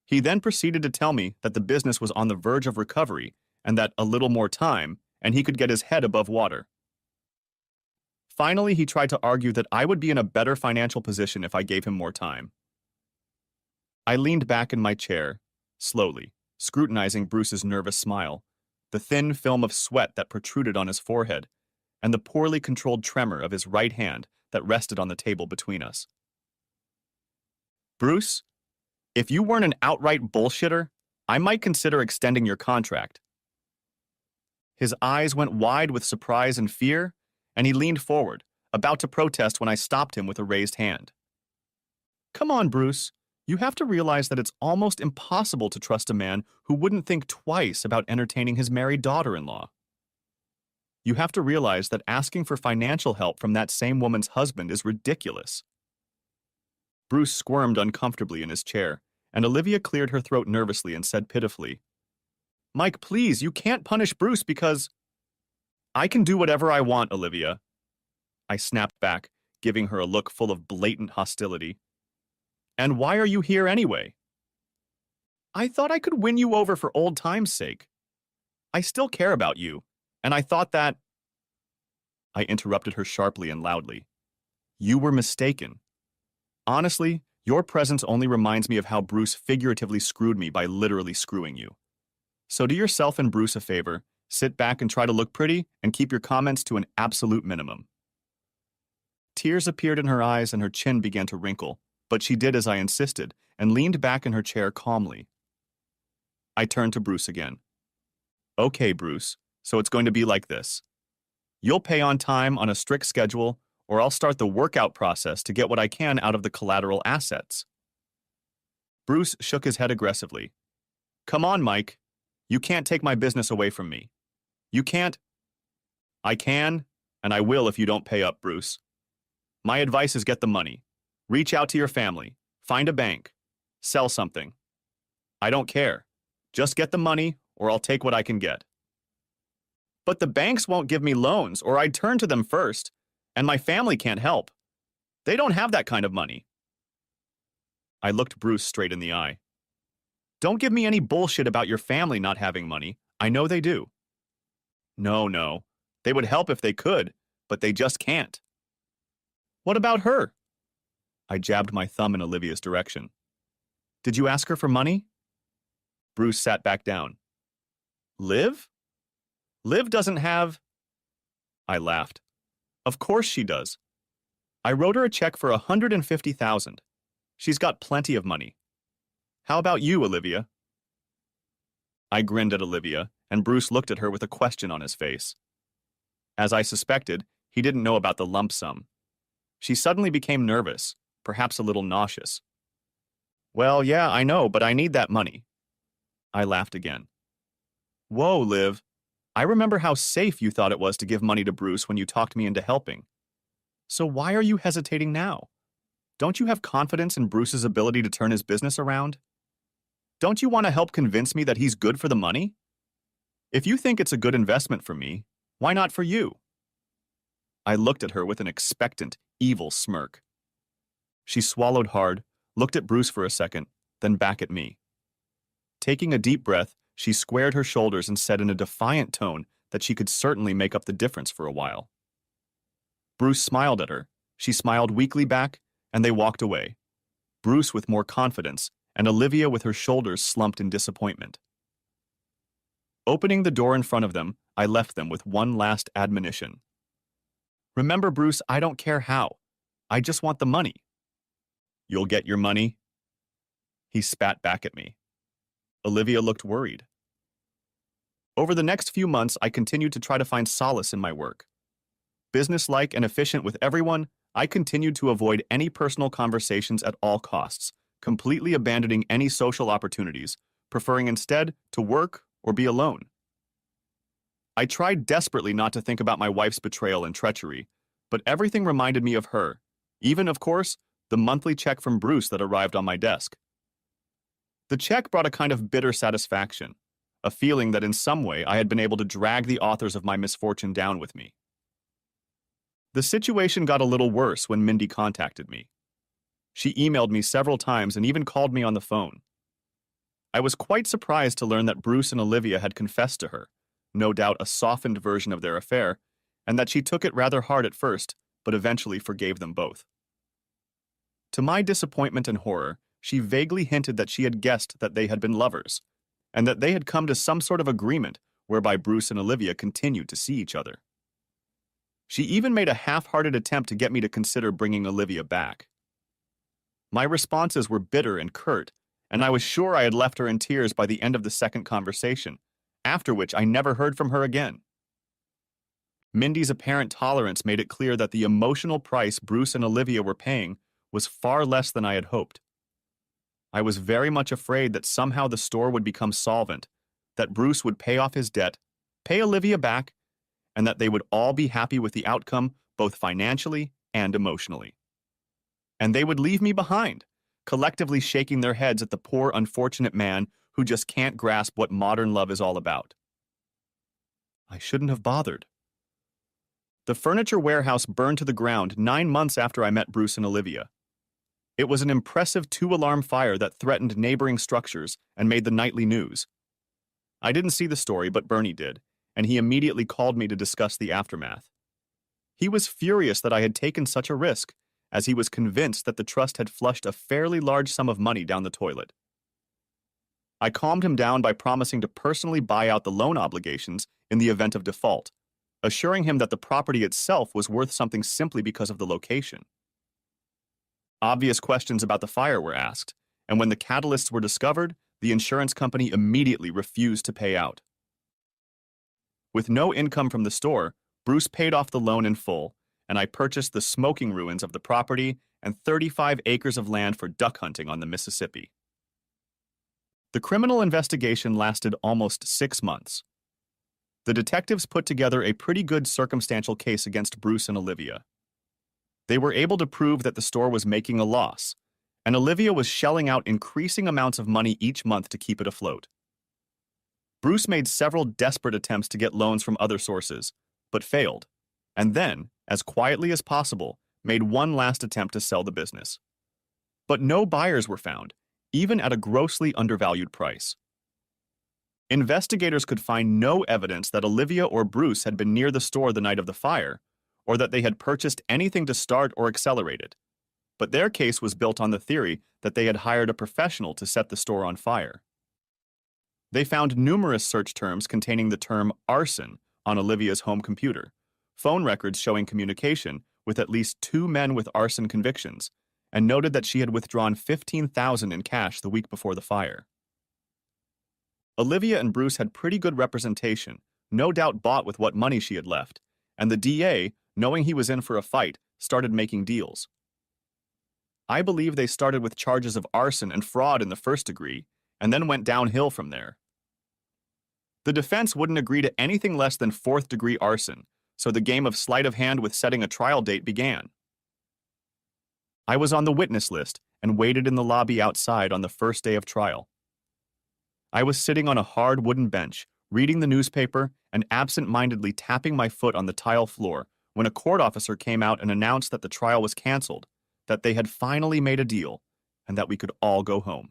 He then proceeded to tell me that the business was on the verge of recovery and that a little more time and he could get his head above water. Finally, he tried to argue that I would be in a better financial position if I gave him more time. I leaned back in my chair, slowly, scrutinizing Bruce's nervous smile, the thin film of sweat that protruded on his forehead, and the poorly controlled tremor of his right hand that rested on the table between us. Bruce, if you weren't an outright bullshitter, I might consider extending your contract. His eyes went wide with surprise and fear, and he leaned forward, about to protest when I stopped him with a raised hand. Come on, Bruce. You have to realize that it's almost impossible to trust a man who wouldn't think twice about entertaining his married daughter-in-law. You have to realize that asking for financial help from that same woman's husband is ridiculous. Bruce squirmed uncomfortably in his chair, and Olivia cleared her throat nervously and said pitifully, Mike, please, you can't punish Bruce because... I can do whatever I want, Olivia. I snapped back, giving her a look full of blatant hostility. And why are you here anyway? I thought I could win you over for old time's sake. I still care about you, and I thought that... I interrupted her sharply and loudly. You were mistaken. Honestly, your presence only reminds me of how Bruce figuratively screwed me by literally screwing you. So do yourself and Bruce a favor, sit back and try to look pretty, and keep your comments to an absolute minimum. Tears appeared in her eyes and her chin began to wrinkle, but she did as I insisted and leaned back in her chair calmly. I turned to Bruce again. Okay, Bruce, so it's going to be like this. You'll pay on time on a strict schedule, or I'll start the workout process to get what I can out of the collateral assets. Bruce shook his head aggressively. Come on, Mike. You can't take my business away from me. You can't. I can, and I will if you don't pay up, Bruce. My advice is get the money. Reach out to your family. Find a bank. Sell something. I don't care. Just get the money, or I'll take what I can get. But the banks won't give me loans, or I'd turn to them first, and my family can't help. They don't have that kind of money. I looked Bruce straight in the eye. Don't give me any bullshit about your family not having money. I know they do. No. They would help if they could, but they just can't. What about her? I jabbed my thumb in Olivia's direction. Did you ask her for money? Bruce sat back down. Liv? Liv doesn't have... I laughed. Of course she does. I wrote her a check for $150,000. She's got plenty of money. How about you, Olivia? I grinned at Olivia, and Bruce looked at her with a question on his face. As I suspected, he didn't know about the lump sum. She suddenly became nervous, perhaps a little nauseous. Well, yeah, I know, but I need that money. I laughed again. Whoa, Liv. I remember how safe you thought it was to give money to Bruce when you talked me into helping. So why are you hesitating now? Don't you have confidence in Bruce's ability to turn his business around? Don't you want to help convince me that he's good for the money? If you think it's a good investment for me, why not for you? I looked at her with an expectant, evil smirk. She swallowed hard, looked at Bruce for a second, then back at me. Taking a deep breath, she squared her shoulders and said in a defiant tone that she could certainly make up the difference for a while. Bruce smiled at her. She smiled weakly back, and they walked away. Bruce with more confidence, and Olivia with her shoulders slumped in disappointment. Opening the door in front of them, I left them with one last admonition. Remember, Bruce, I don't care how. I just want the money. "You'll get your money?" He spat back at me. Olivia looked worried. Over the next few months, I continued to try to find solace in my work. Businesslike and efficient with everyone, I continued to avoid any personal conversations at all costs, completely abandoning any social opportunities, preferring instead to work or be alone. I tried desperately not to think about my wife's betrayal and treachery, but everything reminded me of her, even, of course, the monthly check from Bruce that arrived on my desk. The check brought a kind of bitter satisfaction, a feeling that in some way I had been able to drag the authors of my misfortune down with me. The situation got a little worse when Mindy contacted me. She emailed me several times and even called me on the phone. I was quite surprised to learn that Bruce and Olivia had confessed to her, no doubt a softened version of their affair, and that she took it rather hard at first, but eventually forgave them both. To my disappointment and horror, she vaguely hinted that she had guessed that they had been lovers, and that they had come to some sort of agreement whereby Bruce and Olivia continued to see each other. She even made a half-hearted attempt to get me to consider bringing Olivia back. My responses were bitter and curt, and I was sure I had left her in tears by the end of the second conversation, after which I never heard from her again. Mindy's apparent tolerance made it clear that the emotional price Bruce and Olivia were paying was far less than I had hoped. I was very much afraid that somehow the store would become solvent, that Bruce would pay off his debt, pay Olivia back, and that they would all be happy with the outcome both financially and emotionally. And they would leave me behind, collectively shaking their heads at the poor, unfortunate man who just can't grasp what modern love is all about. I shouldn't have bothered. The furniture warehouse burned to the ground 9 months after I met Bruce and Olivia. It was an impressive 2-alarm fire that threatened neighboring structures and made the nightly news. I didn't see the story, but Bernie did, and he immediately called me to discuss the aftermath. He was furious that I had taken such a risk, as he was convinced that the trust had flushed a fairly large sum of money down the toilet. I calmed him down by promising to personally buy out the loan obligations in the event of default, assuring him that the property itself was worth something simply because of the location. Obvious questions about the fire were asked, and when the catalysts were discovered, the insurance company immediately refused to pay out. With no income from the store, Bruce paid off the loan in full, and I purchased the smoking ruins of the property and 35 acres of land for duck hunting on the Mississippi. The criminal investigation lasted almost 6 months. The detectives put together a pretty good circumstantial case against Bruce and Olivia. They were able to prove that the store was making a loss, and Olivia was shelling out increasing amounts of money each month to keep it afloat. Bruce made several desperate attempts to get loans from other sources, but failed, and then, as quietly as possible, made one last attempt to sell the business. But no buyers were found, even at a grossly undervalued price. Investigators could find no evidence that Olivia or Bruce had been near the store the night of the fire, or that they had purchased anything to start or accelerate it. But their case was built on the theory that they had hired a professional to set the store on fire. They found numerous search terms containing the term arson on Olivia's home computer, phone records showing communication with at least 2 men with arson convictions, and noted that she had withdrawn $15,000 in cash the week before the fire. Olivia and Bruce had pretty good representation, no doubt bought with what money she had left, and the DA, knowing he was in for a fight, started making deals. I believe they started with charges of arson and fraud in the first degree, and then went downhill from there. The defense wouldn't agree to anything less than 4th-degree arson, so the game of sleight of hand with setting a trial date began. I was on the witness list and waited in the lobby outside on the first day of trial. I was sitting on a hard wooden bench, reading the newspaper and absent-mindedly tapping my foot on the tile floor when a court officer came out and announced that the trial was canceled, that they had finally made a deal, and that we could all go home.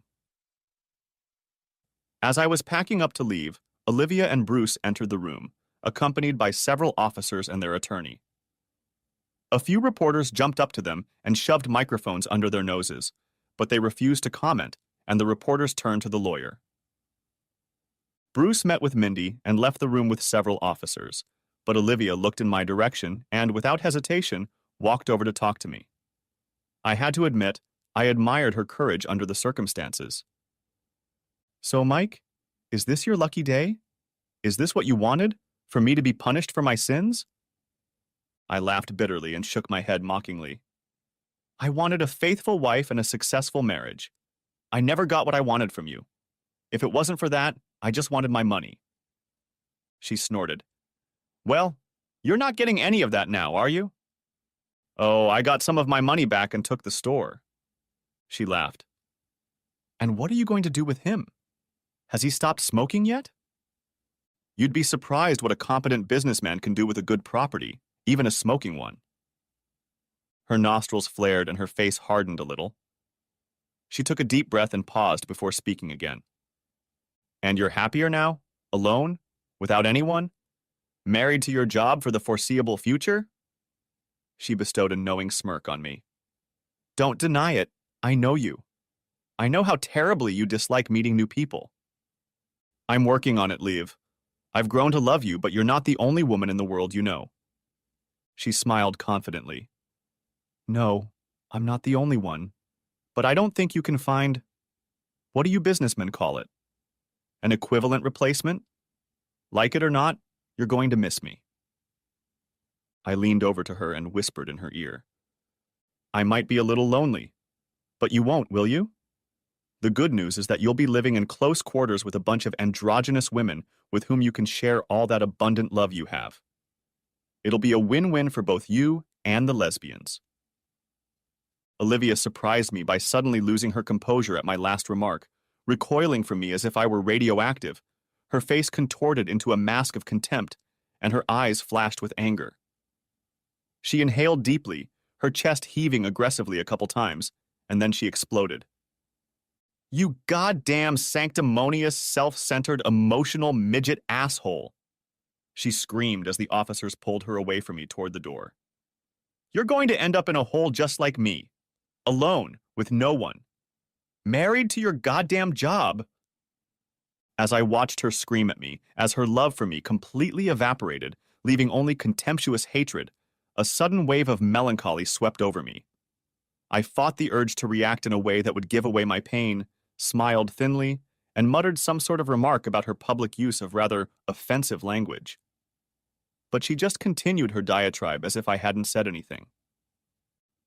As I was packing up to leave, Olivia and Bruce entered the room, accompanied by several officers and their attorney. A few reporters jumped up to them and shoved microphones under their noses, but they refused to comment, and the reporters turned to the lawyer. Bruce met with Mindy and left the room with several officers, but Olivia looked in my direction and, without hesitation, walked over to talk to me. I had to admit, I admired her courage under the circumstances. So, Mike, is this your lucky day? Is this what you wanted? For me to be punished for my sins? I laughed bitterly and shook my head mockingly. I wanted a faithful wife and a successful marriage. I never got what I wanted from you. If it wasn't for that, I just wanted my money. She snorted. Well, you're not getting any of that now, are you? Oh, I got some of my money back and took the store. She laughed. And what are you going to do with him? Has he stopped smoking yet? You'd be surprised what a competent businessman can do with a good property, even a smoking one. Her nostrils flared and her face hardened a little. She took a deep breath and paused before speaking again. And you're happier now? Alone? Without anyone? Married to your job for the foreseeable future? She bestowed a knowing smirk on me. Don't deny it. I know you. I know how terribly you dislike meeting new people. I'm working on it, Liv. I've grown to love you, but you're not the only woman in the world you know. She smiled confidently. No, I'm not the only one. But I don't think you can find, what do you businessmen call it? An equivalent replacement? Like it or not, you're going to miss me. I leaned over to her and whispered in her ear. I might be a little lonely, but you won't, will you? The good news is that you'll be living in close quarters with a bunch of androgynous women with whom you can share all that abundant love you have. It'll be a win-win for both you and the lesbians. Olivia surprised me by suddenly losing her composure at my last remark, recoiling from me as if I were radioactive. Her face contorted into a mask of contempt, and her eyes flashed with anger. She inhaled deeply, her chest heaving aggressively a couple times, and then she exploded. You goddamn sanctimonious, self-centered, emotional midget asshole! She screamed as the officers pulled her away from me toward the door. You're going to end up in a hole just like me. Alone, with no one. Married to your goddamn job. As I watched her scream at me, as her love for me completely evaporated, leaving only contemptuous hatred, a sudden wave of melancholy swept over me. I fought the urge to react in a way that would give away my pain, smiled thinly, and muttered some sort of remark about her public use of rather offensive language. But she just continued her diatribe as if I hadn't said anything.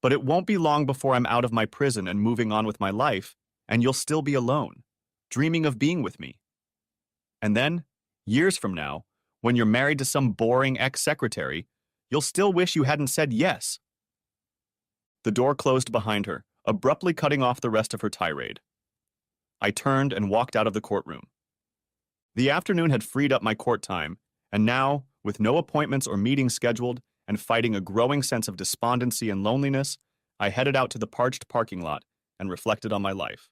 But it won't be long before I'm out of my prison and moving on with my life, and you'll still be alone, dreaming of being with me. And then, years from now, when you're married to some boring ex-secretary, you'll still wish you hadn't said yes. The door closed behind her, abruptly cutting off the rest of her tirade. I turned and walked out of the courtroom. The afternoon had freed up my court time, and now, with no appointments or meetings scheduled, and fighting a growing sense of despondency and loneliness, I headed out to the parched parking lot and reflected on my life.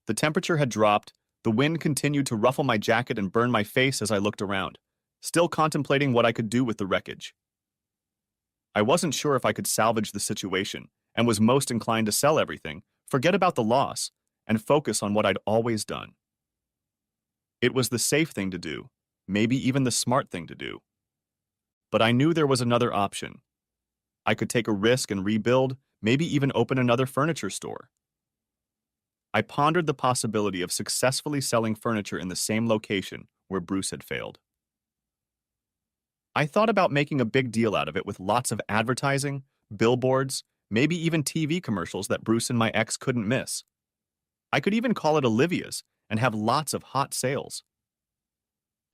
The temperature had dropped, the wind continued to ruffle my jacket and burn my face as I looked around, still contemplating what I could do with the wreckage. I wasn't sure if I could salvage the situation, and was most inclined to sell everything, forget about the loss, and focus on what I'd always done. It was the safe thing to do, maybe even the smart thing to do. But I knew there was another option. I could take a risk and rebuild, maybe even open another furniture store. I pondered the possibility of successfully selling furniture in the same location where Bruce had failed. I thought about making a big deal out of it with lots of advertising, billboards, maybe even TV commercials that Bruce and my ex couldn't miss. I could even call it Olivia's and have lots of hot sales.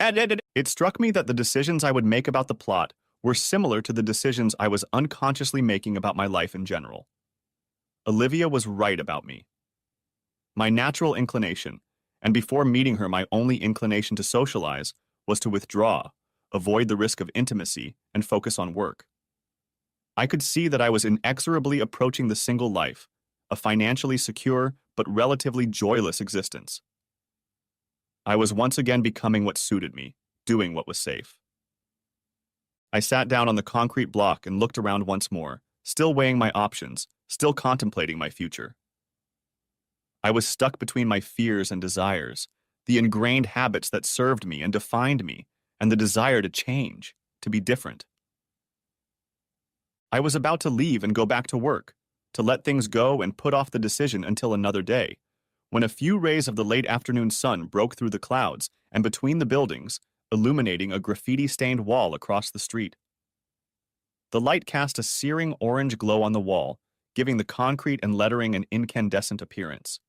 It struck me that the decisions I would make about the plot were similar to the decisions I was unconsciously making about my life in general. Olivia was right about me. My natural inclination, and before meeting her my only inclination to socialize, was to withdraw, avoid the risk of intimacy, and focus on work. I could see that I was inexorably approaching the single life, a financially secure but relatively joyless existence. I was once again becoming what suited me, doing what was safe. I sat down on the concrete block and looked around once more, still weighing my options, still contemplating my future. I was stuck between my fears and desires, the ingrained habits that served me and defined me, and the desire to change, to be different. I was about to leave and go back to work, to let things go and put off the decision until another day, when a few rays of the late afternoon sun broke through the clouds and between the buildings, illuminating a graffiti-stained wall across the street. The light cast a searing orange glow on the wall, giving the concrete and lettering an incandescent appearance.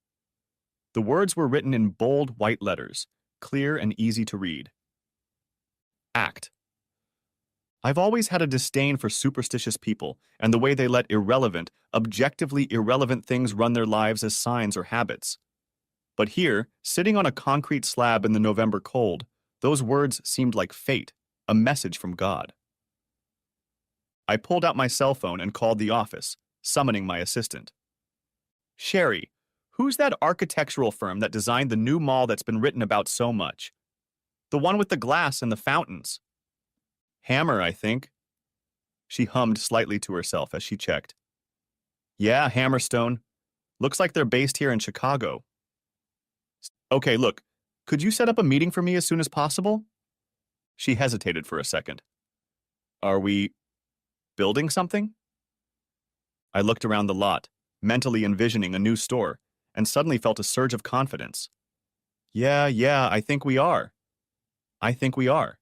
The words were written in bold white letters, clear and easy to read. Act. I've always had a disdain for superstitious people and the way they let irrelevant, objectively irrelevant things run their lives as signs or habits. But here, sitting on a concrete slab in the November cold, those words seemed like fate, a message from God. I pulled out my cell phone and called the office, summoning my assistant. Sherry, who's that architectural firm that designed the new mall that's been written about so much? The one with the glass and the fountains. Hammer, I think. She hummed slightly to herself as she checked. Yeah, Hammerstone. Looks like they're based here in Chicago. Okay, look, could you set up a meeting for me as soon as possible? She hesitated for a second. Are we building something? I looked around the lot, mentally envisioning a new store, and suddenly felt a surge of confidence. Yeah, I think we are. I think we are.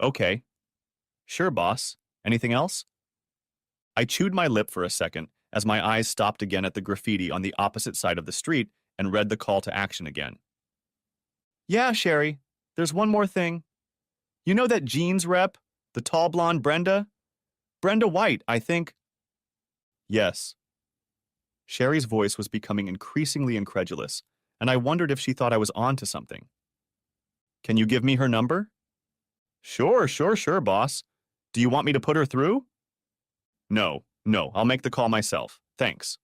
Okay. Sure, boss. Anything else? I chewed my lip for a second as my eyes stopped again at the graffiti on the opposite side of the street and read the call to action again. Yeah, Sherry, there's one more thing. You know that jeans rep, the tall blonde Brenda? Brenda White, I think. Yes. Sherry's voice was becoming increasingly incredulous, and I wondered if she thought I was on to something. Can you give me her number? Sure, boss. Do you want me to put her through? No, I'll make the call myself. Thanks.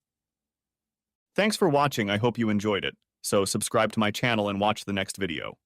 Thanks for watching. I hope you enjoyed it. So subscribe to my channel and watch the next video.